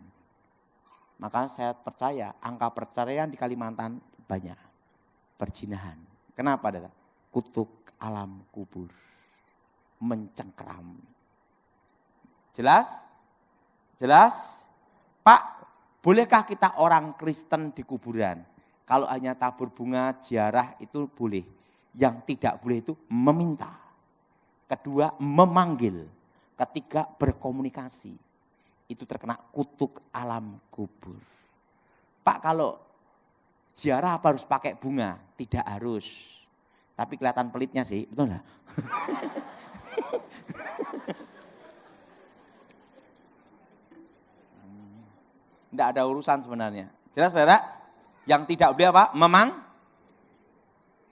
Maka saya percaya angka perceraian di Kalimantan banyak. Perjinahan. Kenapa? Kutuk alam kubur. Mencengkeram. Jelas? Jelas? Pak, bolehkah kita orang Kristen di kuburan? Kalau hanya tabur bunga, ziarah itu boleh. Yang tidak boleh itu meminta. Kedua, memanggil. Ketiga, berkomunikasi. Itu terkena kutuk alam kubur. Pak, kalau ziarah apa harus pakai bunga? Tidak harus. Tapi kelihatan pelitnya sih, betul enggak? Tidak ada urusan sebenarnya. Jelas saudara? Yang tidak boleh apa?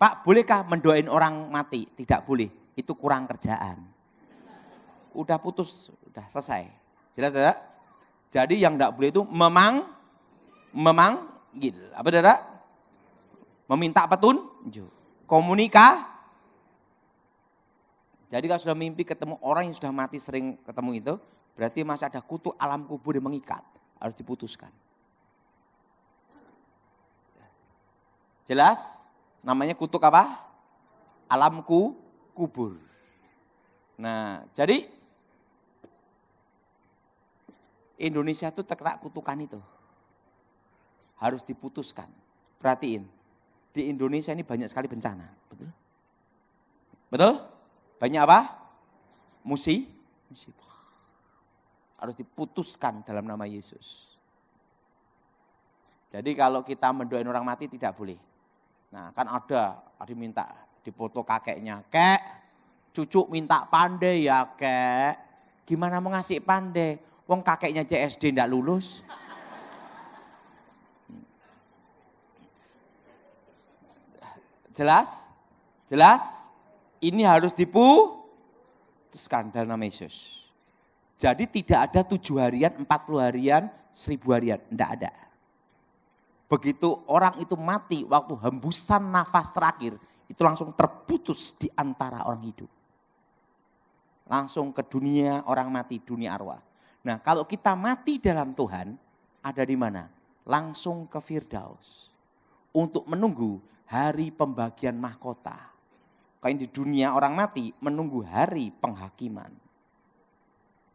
Pak, bolehkah mendoain orang mati? Tidak boleh, itu kurang kerjaan. Udah putus, udah selesai. Jelas saudara? Jadi yang tidak boleh itu memanggil. Apa saudara? Meminta petunjuk. Jadi kalau sudah mimpi ketemu orang yang sudah mati sering ketemu itu, berarti masih ada kutuk alam kubur yang mengikat. Harus diputuskan. Jelas? Namanya kutuk apa? Alam kubur. Nah, jadi Indonesia itu terkena kutukan itu. Harus diputuskan. Perhatiin, di Indonesia ini banyak sekali bencana. Betul? Betul? Banyak apa? Musibah. Harus diputuskan dalam nama Yesus. Jadi kalau kita mendoain orang mati tidak boleh. Nah kan ada minta dipoto kakeknya. Kek, cucu minta pandai ya kek. Gimana mau ngasih pandai? Wong kakeknya JSD enggak lulus. Jelas? Jelas? Ini harus diputuskan dalam nama Yesus. Jadi tidak ada 7 harian, 40 harian, 1000 harian. Tidak ada. Begitu orang itu mati waktu hembusan nafas terakhir, itu langsung terputus di antara orang hidup. Langsung ke dunia orang mati, dunia arwah. Nah kalau kita mati dalam Tuhan, ada di mana? Langsung ke Firdaus. Untuk menunggu hari pembagian mahkota. Kalau di dunia orang mati, menunggu hari penghakiman.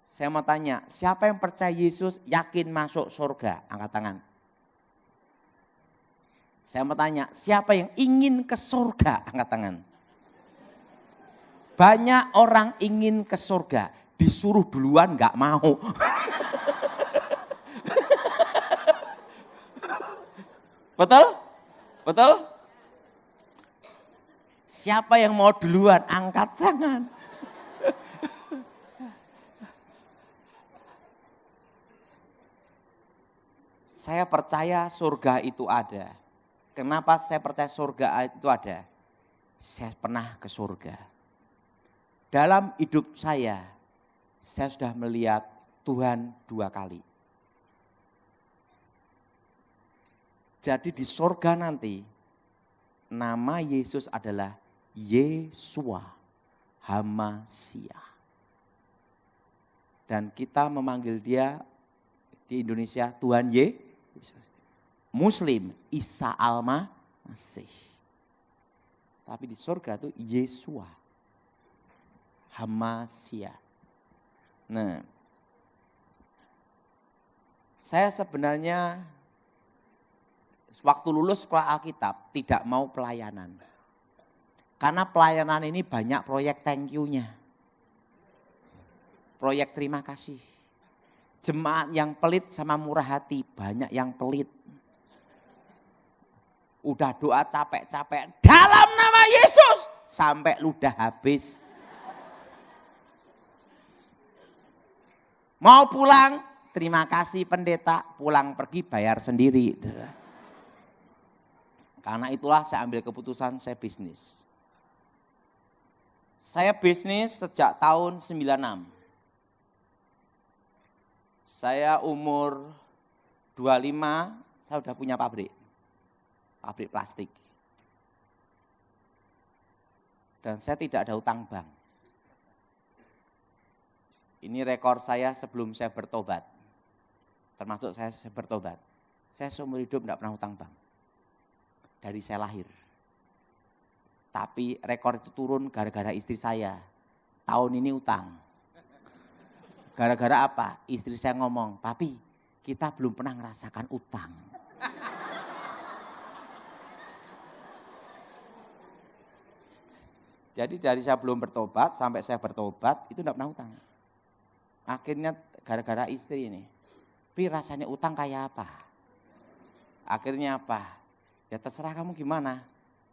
Saya mau tanya, siapa yang percaya Yesus yakin masuk surga? Angkat tangan. Saya mau tanya, siapa yang ingin ke surga? Angkat tangan. Banyak orang ingin ke surga, disuruh duluan gak mau. Betul? Betul? Siapa yang mau duluan? Angkat tangan. Saya percaya surga itu ada. Kenapa saya percaya surga itu ada? Saya pernah ke surga. Dalam hidup saya sudah melihat Tuhan 2 kali. Jadi di surga nanti, nama Yesus adalah Yesua Hamasiah. Dan kita memanggil dia di Indonesia Tuhan Muslim, Isa Masih. Tapi di surga itu Yesua, Hamasia. Nah, saya sebenarnya waktu lulus sekolah Alkitab tidak mau pelayanan. Karena pelayanan ini banyak proyek thank you-nya. Proyek terima kasih. Jemaat yang pelit sama murah hati, banyak yang pelit. Udah doa capek-capek, dalam nama Yesus, sampai ludah habis. Mau pulang, terima kasih pendeta, pulang pergi bayar sendiri. Karena itulah saya ambil keputusan saya bisnis. Saya bisnis sejak tahun 96. Saya umur 25, saya udah punya pabrik plastik. Dan saya tidak ada utang bank. Ini rekor saya sebelum saya bertobat. Termasuk saya bertobat. Saya seumur hidup tidak pernah utang bank. Dari saya lahir. Tapi rekor itu turun gara-gara istri saya. Tahun ini utang. Gara-gara apa? Istri saya ngomong, papi kita belum pernah ngerasakan utang. Jadi dari saya belum bertobat sampai saya bertobat itu tidak pernah utang. Akhirnya gara-gara istri ini. Pi rasanya utang kayak apa? Akhirnya apa? Ya terserah kamu gimana.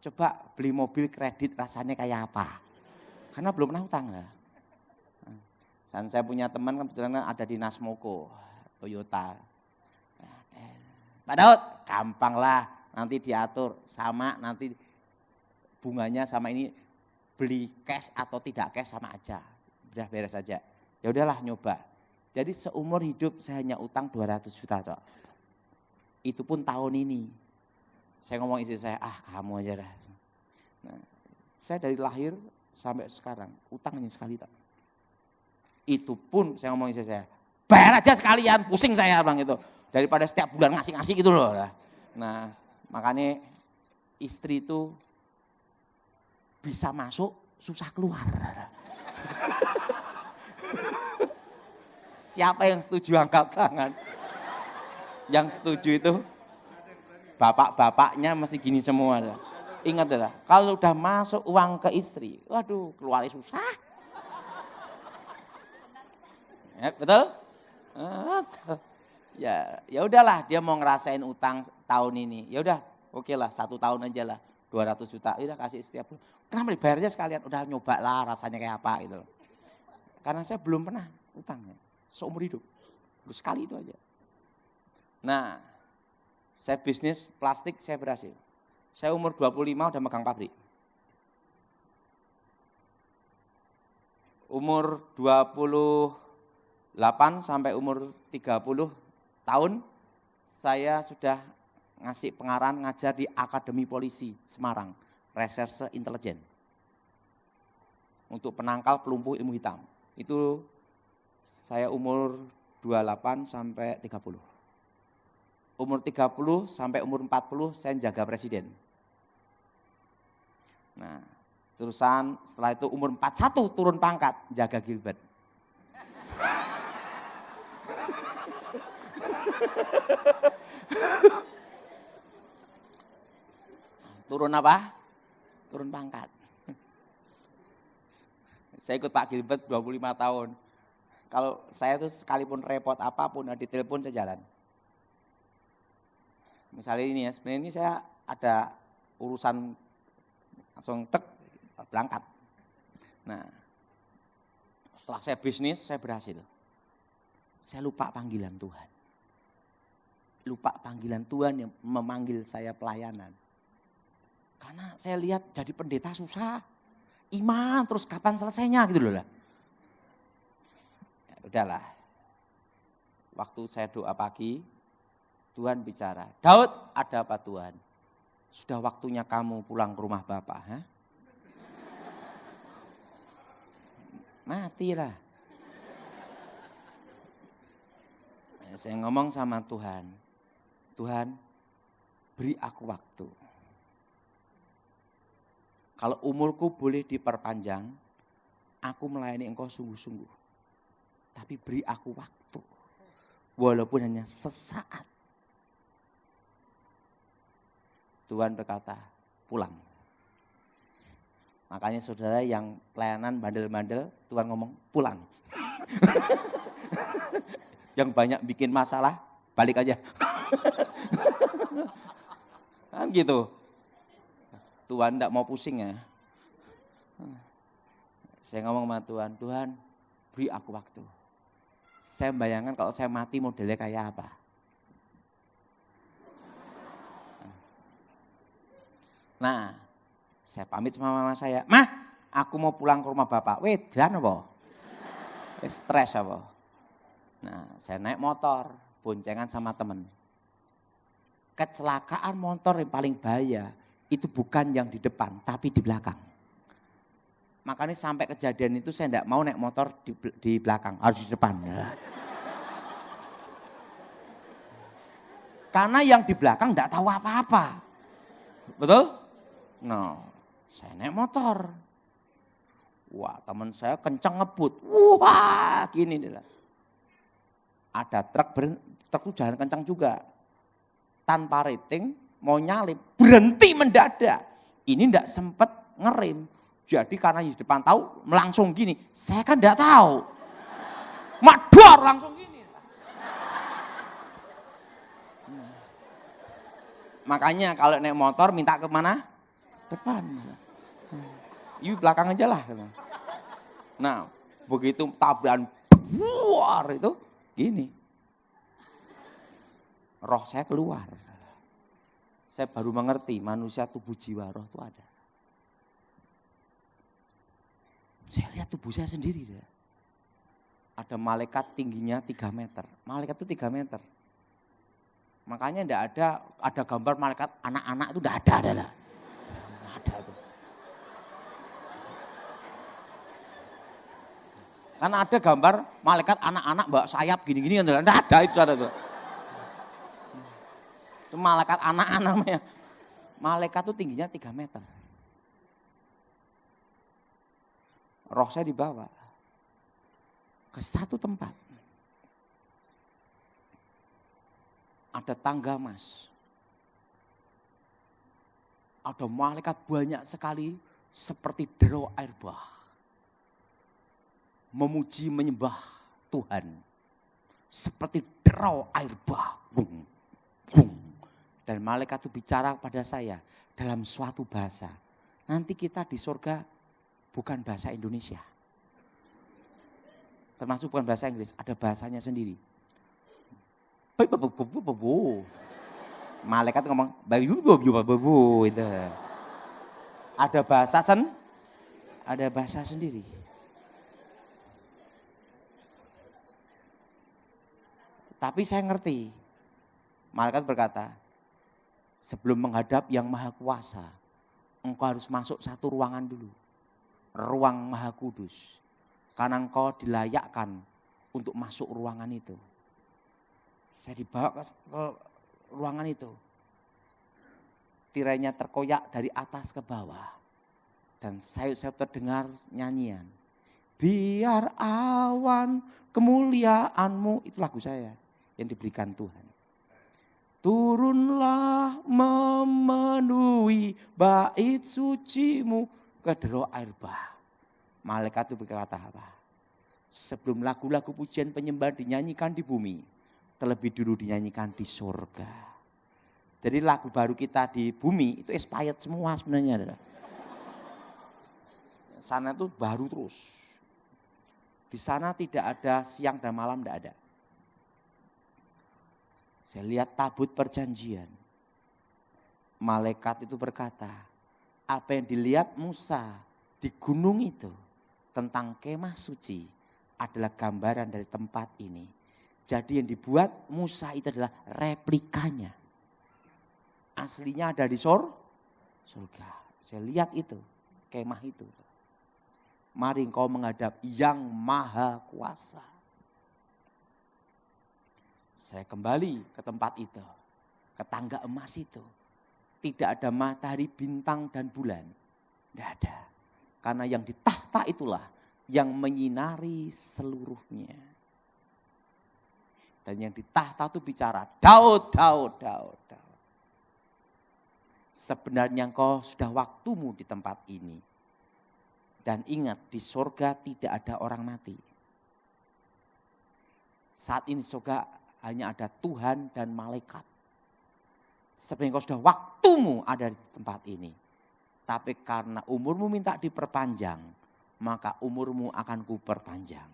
Coba beli mobil kredit rasanya kayak apa? Karena belum pernah utang. Dan saya punya teman kebetulan ada di Nasmoko, Toyota. Pak Daud, gampang lah nanti diatur sama nanti bunganya sama ini beli cash atau tidak cash sama aja. Udah beres aja. Ya udahlah nyoba. Jadi seumur hidup saya hanya utang 200 juta toh. Itu pun tahun ini. Saya ngomong istri saya, kamu aja dah. Nah, saya dari lahir sampai sekarang utang hanya sekali toh. Itu pun saya ngomong istri saya, bayar aja sekalian, pusing saya bang itu. Daripada setiap bulan ngasih-ngasih gitu loh. Nah makanya istri itu bisa masuk, susah keluar. Siapa yang setuju angkat tangan? Yang setuju itu bapak-bapaknya masih gini semua. Ingat ya, kalau udah masuk uang ke istri, waduh keluarnya susah. Ya, betul? Ya udahlah dia mau ngerasain utang tahun ini. Ya udah, oke lah 1 tahun aja lah 200 juta. Ya udah kasih setiap bulan. Kenapa dibayarnya sekalian? Udah nyoba lah rasanya kayak apa gitu. Karena saya belum pernah utangnya seumur hidup. Sekali itu aja. Nah, saya bisnis plastik saya berhasil. Saya umur 25 udah megang pabrik. Umur 28 sampai umur 30 tahun saya sudah ngasih pengarahan ngajar di Akademi Polisi Semarang, Reserse Intelijen. Untuk penangkal pelumpuh ilmu hitam. Itu saya umur 28 sampai 30. Umur 30 sampai umur 40 saya jaga presiden. Nah, terusan setelah itu umur 41 turun pangkat jaga Gilbert. Turun apa? Turun pangkat. Saya ikut Pak Gilbert 25 tahun. Kalau saya tuh sekalipun repot apapun, ditelepon saya jalan. Misalnya ini ya, sebenarnya ini saya ada urusan langsung berangkat. Nah, setelah saya bisnis, saya berhasil. Saya lupa panggilan Tuhan. Lupa panggilan Tuhan yang memanggil saya pelayanan. Karena saya lihat jadi pendeta susah. Iman terus kapan selesainya gitu loh lah. Ya, udahlah. Waktu saya doa pagi, Tuhan bicara, Daud ada apa Tuhan? Sudah waktunya kamu pulang ke rumah Bapak. Ha? Matilah. Saya ngomong sama Tuhan, Tuhan, beri aku waktu. Kalau umurku boleh diperpanjang, aku melayani Engkau sungguh-sungguh. Tapi beri aku waktu, walaupun hanya sesaat. Tuhan berkata, pulang. Makanya saudara yang pelayanan bandel-bandel, Tuhan ngomong pulang. Yang banyak bikin masalah, balik aja. Kan gitu. Tuhan enggak mau pusing ya. Saya ngomong sama Tuhan, Tuhan beri aku waktu. Saya bayangkan kalau saya mati modelnya kayak apa. Nah, saya pamit sama mama saya, "Mah, aku mau pulang ke rumah bapak." Wedan apa? Stres apa? Nah, saya naik motor, boncengan sama temen. Kecelakaan motor yang paling bahaya, itu bukan yang di depan, tapi di belakang. Makanya sampai kejadian itu saya enggak mau naik motor di belakang, harus di depan. Karena yang di belakang enggak tahu apa-apa. Betul? Nah, saya naik motor. Wah, teman saya kencang ngebut. Wah, gini dia. Ada truk itu jalan kencang juga. Tanpa rating, mau nyalip, berhenti mendadak. Ini enggak sempat ngerem. Jadi karena di depan tahu, langsung gini. Saya kan enggak tahu. Mador langsung gini. Makanya kalau naik motor minta ke mana? Depan. Yuk belakang aja lah. Nah, begitu tabrakan buar itu gini. Roh saya keluar. Saya baru mengerti manusia tubuh jiwa roh itu ada. Saya lihat tubuh saya sendiri. Ada malaikat tingginya 3 meter. Malaikat itu 3 meter. Makanya enggak ada gambar malaikat anak-anak itu enggak ada. Enggak ada itu. Karena ada gambar malaikat anak-anak bawa sayap gini-gini kan enggak ada itu ada tuh. Itu malaikat anak-anak namanya. Malaikat itu tingginya 3 meter. Roh saya dibawa ke satu tempat. Ada tangga emas. Ada malaikat banyak sekali seperti derau air bah. Memuji menyembah Tuhan. Seperti derau air bah. Bung, bung. Dan malaikat itu bicara pada saya dalam suatu bahasa. Nanti kita di surga bukan bahasa Indonesia. Termasuk bukan bahasa Inggris, ada bahasanya sendiri. Malaikat ngomong, itu. Ada bahasa sendiri. Tapi saya ngerti. Malaikat berkata, sebelum menghadap yang maha kuasa, engkau harus masuk satu ruangan dulu. Ruang maha kudus. Karena engkau dilayakkan untuk masuk ruangan itu. Saya dibawa ke ruangan itu. Tirainya terkoyak dari atas ke bawah. Dan sayup-sayup terdengar nyanyian. Biar awan kemuliaanmu, itu lagu saya yang diberikan Tuhan. Turunlah memenuhi bait sucimu ke derau air bah. Malaikat itu berkata apa? Sebelum lagu-lagu pujian penyembahan dinyanyikan di bumi, terlebih dulu dinyanyikan di surga. Jadi lagu baru kita di bumi itu expired semua sebenarnya. Sana itu baru terus. Di sana tidak ada siang dan malam, tidak ada. Saya lihat tabut perjanjian. Malaikat itu berkata, apa yang dilihat Musa di gunung itu tentang kemah suci adalah gambaran dari tempat ini. Jadi yang dibuat Musa itu adalah replikanya. Aslinya ada di surga. Saya lihat itu, kemah itu. Mari engkau menghadap yang maha kuasa. Saya kembali ke tempat itu. ke tangga emas itu. Tidak ada matahari, bintang, dan bulan. Tidak ada. Karena yang di tahta itulah yang menyinari seluruhnya. Dan yang di tahta itu bicara, Daud, Daud, Daud, Daud. Sebenarnya engkau sudah waktumu di tempat ini. Dan ingat, di surga tidak ada orang mati. Saat ini surga hanya ada Tuhan dan malaikat. Sebenarnya engkau sudah waktumu ada di tempat ini. Tapi karena umurmu minta diperpanjang, maka umurmu akan kuperpanjang.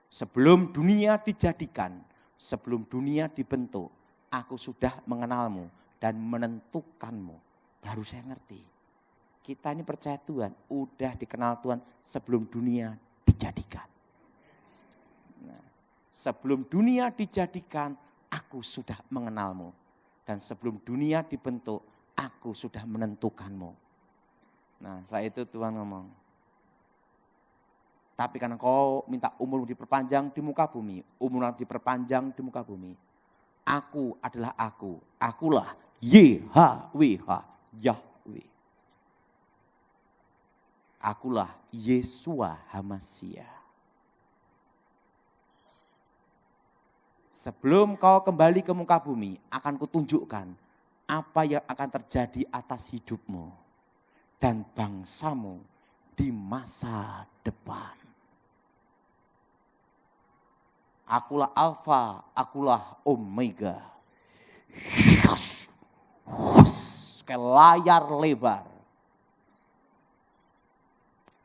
Sebelum dunia dijadikan, sebelum dunia dibentuk, aku sudah mengenalmu dan menentukanmu. Baru saya ngerti. Kita ini percaya Tuhan, udah dikenal Tuhan sebelum dunia dijadikan. Nah, sebelum dunia dijadikan, aku sudah mengenalmu. Dan sebelum dunia dibentuk, aku sudah menentukanmu. Nah, setelah itu Tuhan ngomong, tapi karena kau minta umurmu diperpanjang di muka bumi, umurmu diperpanjang di muka bumi. Aku adalah aku, akulah YHWH, Yahweh. Akulah Yesua Hamasia. Sebelum kau kembali ke muka bumi, akan kutunjukkan apa yang akan terjadi atas hidupmu dan bangsamu di masa depan. Akulah Alfa, akulah Omega. Kayak layar lebar.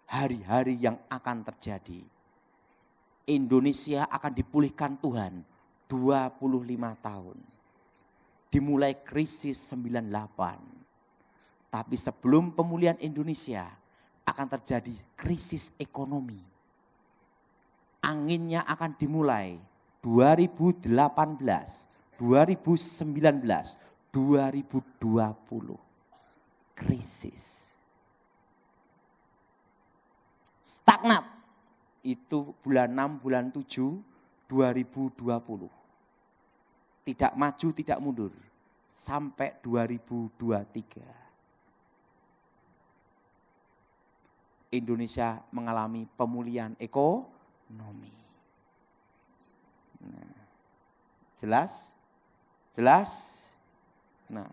Hari-hari yang akan terjadi. Indonesia akan dipulihkan Tuhan 25 tahun. Dimulai krisis 98. Tapi sebelum pemulihan Indonesia akan terjadi krisis ekonomi. Anginnya akan dimulai 2018, 2019, 2020. Krisis. Stagnat. Itu bulan 6, bulan 7, 2020. Tidak maju, tidak mundur. Sampai 2023. Indonesia mengalami pemulihan ekonomi. Nah, jelas? Jelas? Nah,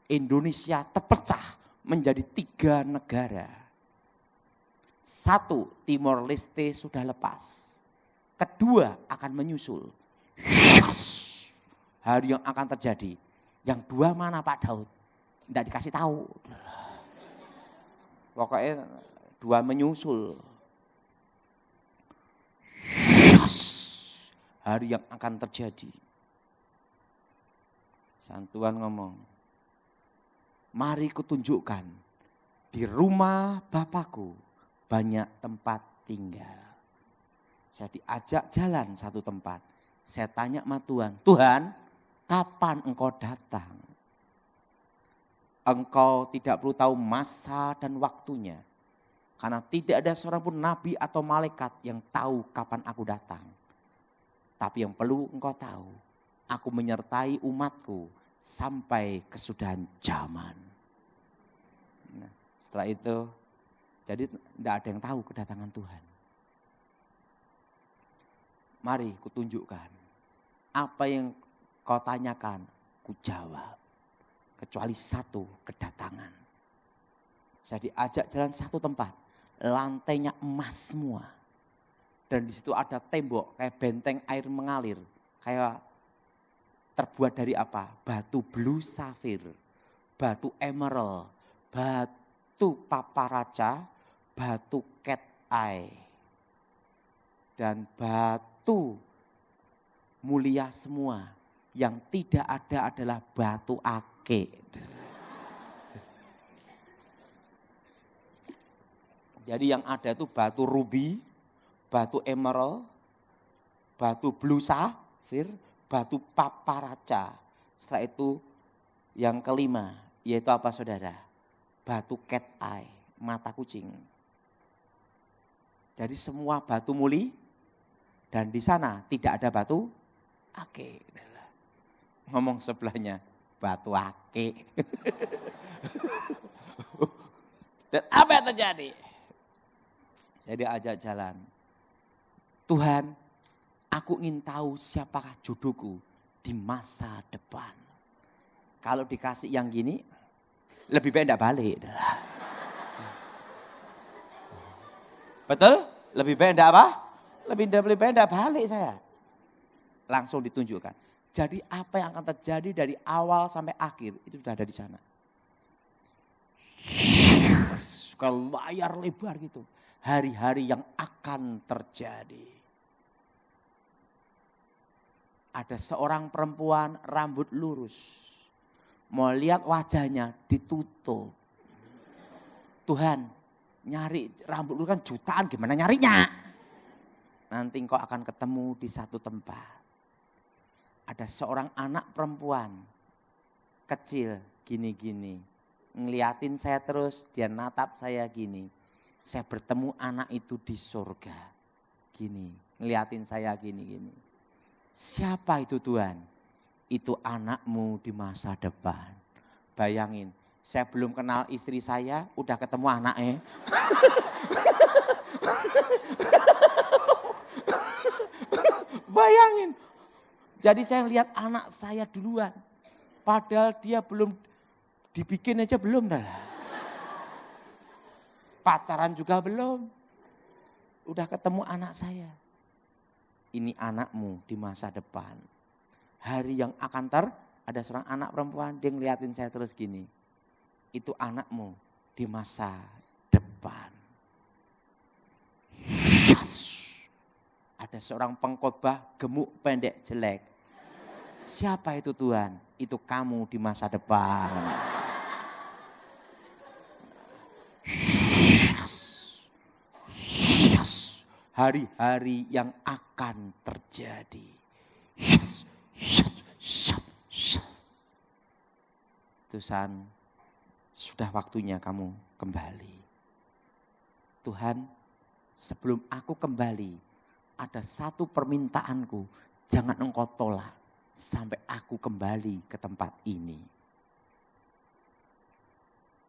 Indonesia terpecah menjadi 3 negara. 1, Timor Leste sudah lepas. Kedua akan menyusul. Hari yang akan terjadi. Yang 2 mana Pak Daud? Tidak dikasih tahu. Pokoknya 2 menyusul. Hari yang akan terjadi. Santuan ngomong, mari kutunjukkan di rumah Bapakku banyak tempat tinggal. Saya diajak jalan satu tempat. Saya tanya sama Tuhan, Tuhan kapan engkau datang? Engkau tidak perlu tahu masa dan waktunya. Karena tidak ada seorang pun nabi atau malaikat yang tahu kapan aku datang. Tapi yang perlu engkau tahu, aku menyertai umatku sampai kesudahan zaman. Nah, setelah itu, jadi tidak ada yang tahu kedatangan Tuhan. Mari kutunjukkan. Apa yang kau tanyakan, ku jawab. Kecuali 1 kedatangan. Saya diajak jalan satu tempat. Lantainya emas semua. Dan di situ ada tembok kayak benteng air mengalir. Kayak terbuat dari apa? Batu blue safir, batu emerald, batu paparaca, batu cat eye. Dan batu mulia semua. Yang tidak ada adalah batu ake. Jadi yang ada itu batu ruby, batu emerald, batu blue safir, batu paparaca. Setelah itu yang kelima, yaitu apa saudara? Batu cat eye, mata kucing. Jadi semua batu muli dan di sana tidak ada batu ake. ngomong sebelahnya, batu ake. Dan apa yang terjadi? Saya diajak jalan. Tuhan, aku ingin tahu siapakah jodohku di masa depan. Kalau dikasih yang gini, lebih baik enggak balik. Betul? Lebih baik enggak apa? Lebih baik enggak balik saya. Langsung ditunjukkan. Jadi apa yang akan terjadi dari awal sampai akhir, itu sudah ada di sana. Ke layar lebar gitu. Hari-hari yang akan terjadi. Ada seorang perempuan rambut lurus. Mau lihat wajahnya ditutup. Tuhan, nyari rambut lurus kan jutaan, gimana nyarinya? Nanti engkau akan ketemu di satu tempat. Ada seorang anak perempuan kecil gini-gini. Ngeliatin saya terus, dia natap saya gini. Saya bertemu anak itu di surga. Gini, ngeliatin saya gini-gini. Siapa itu Tuhan? Itu anakmu di masa depan. Bayangin, saya belum kenal istri saya, udah ketemu anaknya. Bayangin. Jadi saya lihat anak saya duluan. Padahal dia belum dibikin aja belum dah. Pacaran juga belum. Udah ketemu anak saya. Ini anakmu di masa depan. Hari yang akan ada seorang anak perempuan, dia ngeliatin saya terus gini. Itu anakmu di masa depan. Yes. Ada seorang pengkhotbah gemuk, pendek, jelek. Siapa itu Tuhan? Itu kamu di masa depan. Yes. Hari-hari yang akan terjadi. Yes. Tuhan, sudah waktunya kamu kembali. Tuhan, sebelum aku kembali, ada satu permintaanku, jangan engkau tolak sampai aku kembali ke tempat ini.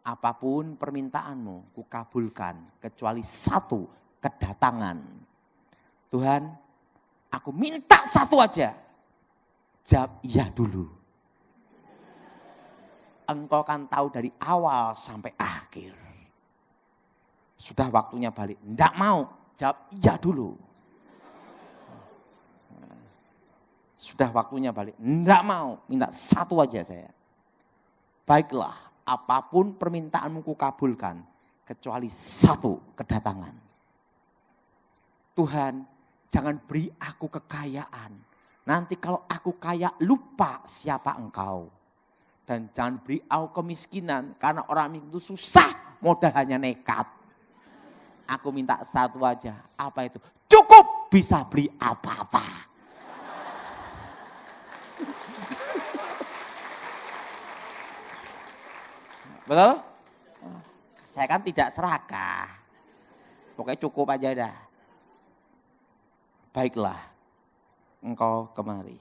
Apapun permintaanmu, ku kabulkan kecuali satu, kedatangan. Tuhan, aku minta satu aja. Jawab iya dulu. Engkau kan tahu dari awal sampai akhir. Sudah waktunya balik. Enggak mau, jawab iya dulu. Sudah waktunya balik. Enggak mau, minta satu aja saya. Baiklah, apapun permintaanmu ku kabulkan. Kecuali satu, kedatangan. Tuhan, jangan beri aku kekayaan. Nanti kalau aku kaya, lupa siapa engkau. Dan jangan beri aku kemiskinan, karena orang itu susah, modal hanya nekat. Aku minta satu aja, apa itu? Cukup bisa beli apa-apa. Betul? Saya kan tidak serakah. Pokoknya cukup aja dah. Baiklah, engkau kemari.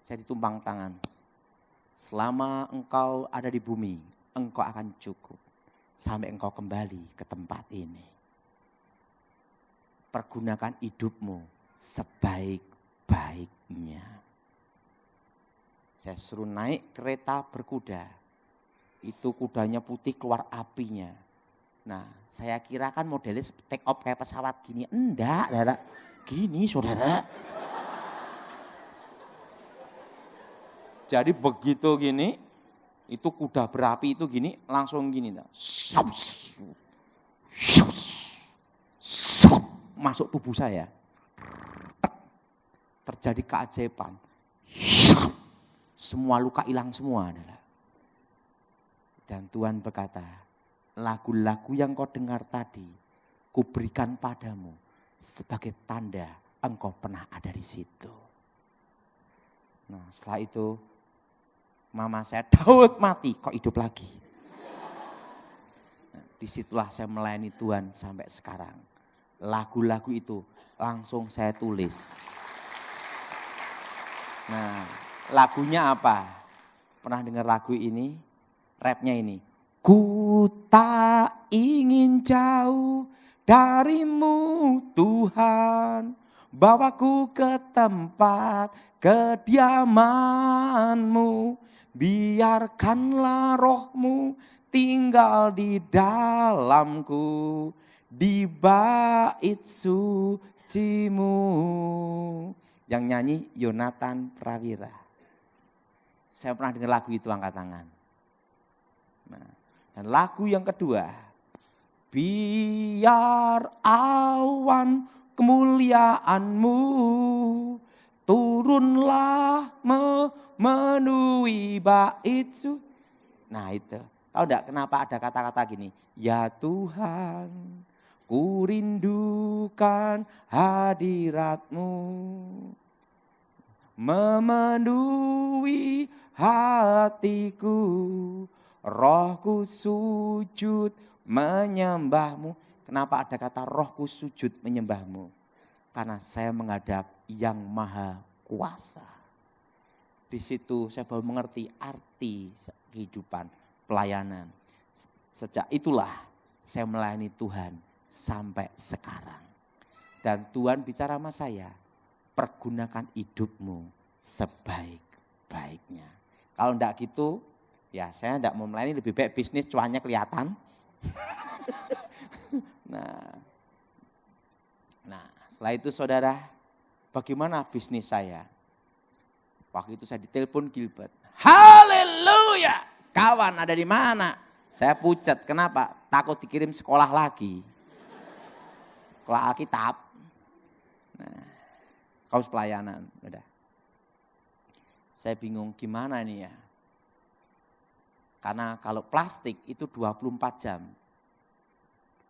Saya ditumpang tangan. Selama engkau ada di bumi, engkau akan cukup. Sampai engkau kembali ke tempat ini. Pergunakan hidupmu sebaik-baiknya. Saya suruh naik kereta berkuda. Itu kudanya putih keluar apinya. Nah, saya kira kan modelnya take off kayak pesawat gini. Enggak, saudara. Gini, saudara. Jadi begitu gini, itu kuda berapi itu gini, langsung gini. Masuk tubuh saya. Terjadi keajaiban. Semua luka hilang semua. Dan Tuhan berkata, lagu-lagu yang kau dengar tadi, kuberikan padamu sebagai tanda engkau pernah ada di situ. Nah, setelah itu mama saya, Daud mati, kok hidup lagi. Nah, disitulah saya melayani Tuhan sampai sekarang. Lagu-lagu itu langsung saya tulis. Nah, Lagunya apa? Pernah dengar lagu ini? Rapnya ini. Ku tak ingin jauh darimu Tuhan, bawaku ke tempat kediamanmu, biarkanlah rohmu tinggal di dalamku, di bait sucimu. Yang nyanyi Yonatan Prawira. Saya pernah dengar lagu itu, angkat tangan. Nah, dan lagu yang kedua, biar awan kemuliaanmu turunlah memenuhi bait suci. Nah itu, tahu enggak kenapa ada kata-kata gini? Ya Tuhan, ku rindukan hadiratmu, memenuhi hatiku, rohku sujud menyembahmu. Kenapa ada kata rohku sujud menyembahmu? Karena saya menghadap yang maha kuasa. Di situ saya baru mengerti arti kehidupan pelayanan. Sejak itulah saya melayani Tuhan sampai sekarang. Dan Tuhan bicara sama saya, pergunakan hidupmu sebaik-baiknya. Kalau enggak gitu, ya saya enggak mau melayani, lebih baik bisnis cuannya kelihatan. Nah, setelah itu saudara, bagaimana bisnis saya? Waktu itu saya ditelepon Gilbert. Haleluya! Kawan ada di mana? Saya pucat, kenapa? Takut dikirim sekolah lagi. Sekolah Alkitab. Nah, kaus pelayanan, udah. Saya bingung gimana nih ya. Karena kalau plastik itu 24 jam.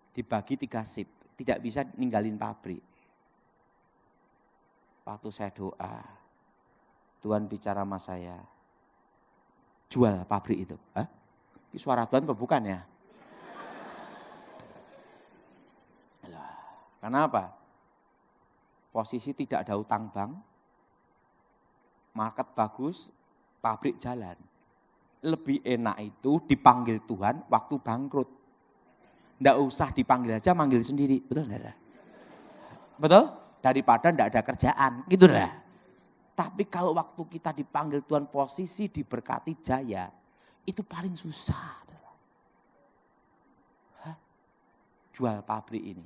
Dibagi 3 shift, tidak bisa ninggalin pabrik. Waktu saya doa, Tuhan bicara sama saya, jual pabrik itu. Hah? Ini suara Tuhan apa bukan ya? Kenapa? Posisi tidak ada utang bank, market bagus, pabrik jalan. Lebih enak itu dipanggil Tuhan waktu bangkrut. Nggak usah dipanggil aja, manggil sendiri. Betul enggak? Betul? Daripada enggak ada kerjaan. Gitu enggak? Tapi kalau waktu kita dipanggil Tuhan posisi diberkati jaya, itu paling susah. Hah? Jual pabrik ini.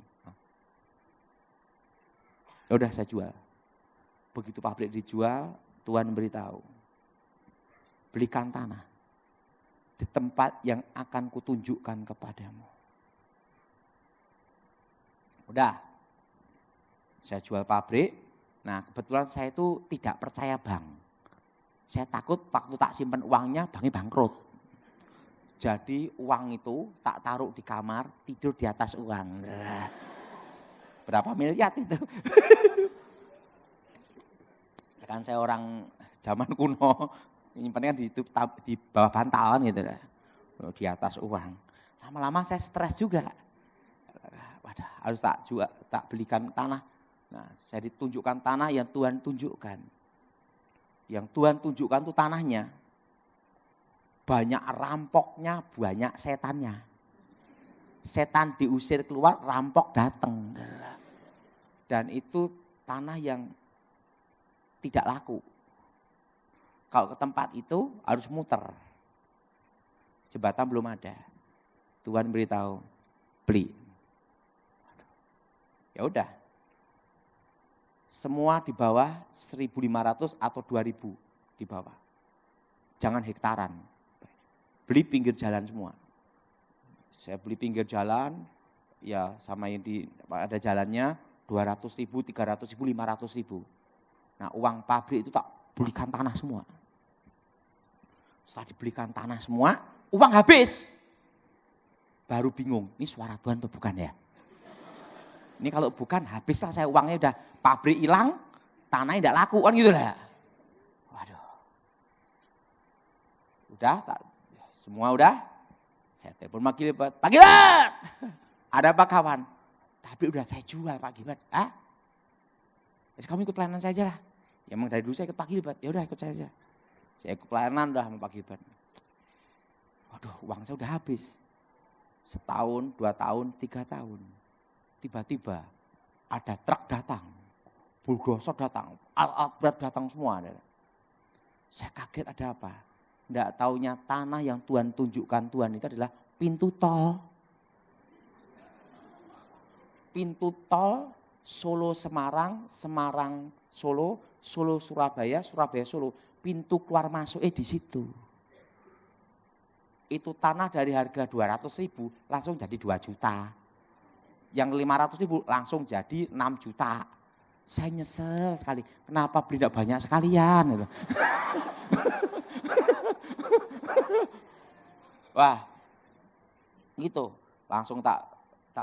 Ya udah saya jual. Begitu pabrik dijual, Tuhan beritahu, belikan tanah di tempat yang akan kutunjukkan kepadamu. Udah, saya jual pabrik. Nah kebetulan saya itu tidak percaya bank. Saya takut waktu tak simpan uangnya banknya bangkrut. Jadi uang itu tak taruh di kamar, tidur di atas uang. Berapa miliar itu? Kan saya orang zaman kuno, nyimpannya di bawah bantalan gitu, di atas uang. Lama-lama saya stres juga. Wadah, harus tak belikan tanah. Nah, saya ditunjukkan tanah yang Tuhan tunjukkan. Yang Tuhan tunjukkan itu tanahnya. Banyak rampoknya, banyak setannya. Setan diusir keluar, rampok datang. Dan itu tanah yang tidak laku. Kalau ke tempat itu harus muter. Jembatan belum ada. Tuhan beritahu, beli. Ya udah. Semua di bawah 1.500 atau 2.000 di bawah. Jangan hektaran. Beli pinggir jalan semua. Saya beli pinggir jalan, ya sama yang ada jalannya 200.000, 300.000, 500.000. Nah uang pabrik itu tak belikan tanah semua. Setelah dibelikan tanah semua, uang habis. Baru bingung, ini suara Tuhan atau bukan ya? Ini kalau bukan habislah saya uangnya, udah pabrik hilang, tanahnya tidak laku kan gitu lah. Waduh. Udah, semua udah. Saya telepon Pak Gilbert. Pak Gilbert, ada apa kawan? Tapi udah saya jual Pak Gilbert. Kamu ikut pelayanan saya aja lah. Ya emang dari dulu saya ikut Pak Gilbert, ya udah ikut saya aja. Saya ikut pelayanan udah sama Pak Gibran. Waduh, uang saya udah habis. Setahun, 2 tahun, 3 tahun. Tiba-tiba ada truk datang, bulldozer datang, alat-alat berat datang semua. Saya kaget ada apa? Nggak taunya tanah yang Tuhan tunjukkan Tuhan itu adalah pintu tol. Pintu tol Solo Semarang, Semarang Solo, Solo Surabaya, Surabaya Solo. Pintu keluar masuk di situ. Itu tanah dari harga 200.000 langsung jadi 2 juta. Yang 500.000 langsung jadi 6 juta. Saya nyesel sekali. Kenapa beli tidak banyak sekalian? Gitu. Wah, gitu. Langsung tak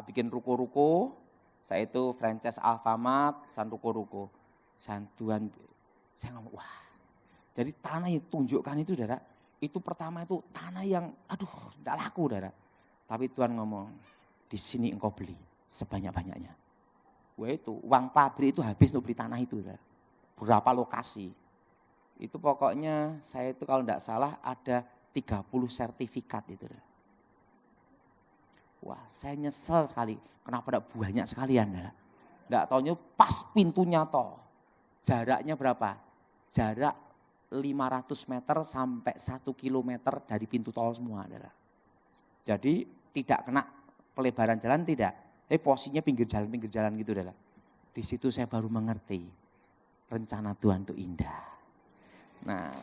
bikin ruko-ruko. Saya itu franchise Alfamart, San ruko-ruko. Santuan, saya ngomong, wah. Jadi tanah yang tunjukkan itu, saudara, itu pertama itu tanah yang, aduh, tidak laku, saudara. Tapi Tuhan ngomong, di sini engkau beli sebanyak-banyaknya. Wah itu, uang pabrik itu habis untuk beli tanah itu, saudara. Berapa lokasi. Itu pokoknya saya itu kalau tidak salah ada 30 sertifikat itu. Wah, saya nyesel sekali. Kenapa tidak banyak sekalian? Tidak taunya pas pintunya tol. Jaraknya berapa? Jarak 500 meter sampai 1 kilometer dari pintu tol semua. Jadi tidak kena pelebaran jalan tidak. Tapi posisinya pinggir jalan gitu. Di situ saya baru mengerti rencana Tuhan itu indah. Nah,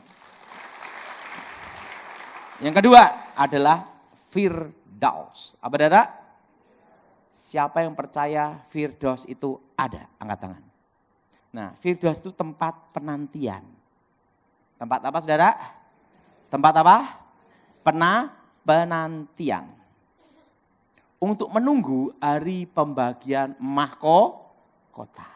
yang kedua adalah Firdaus. Apa saudara? Siapa yang percaya Firdaus itu ada? Angkat tangan. Nah, Firdaus itu tempat penantian. Tempat apa saudara? Tempat apa? Penantian. Untuk menunggu hari pembagian mahkota.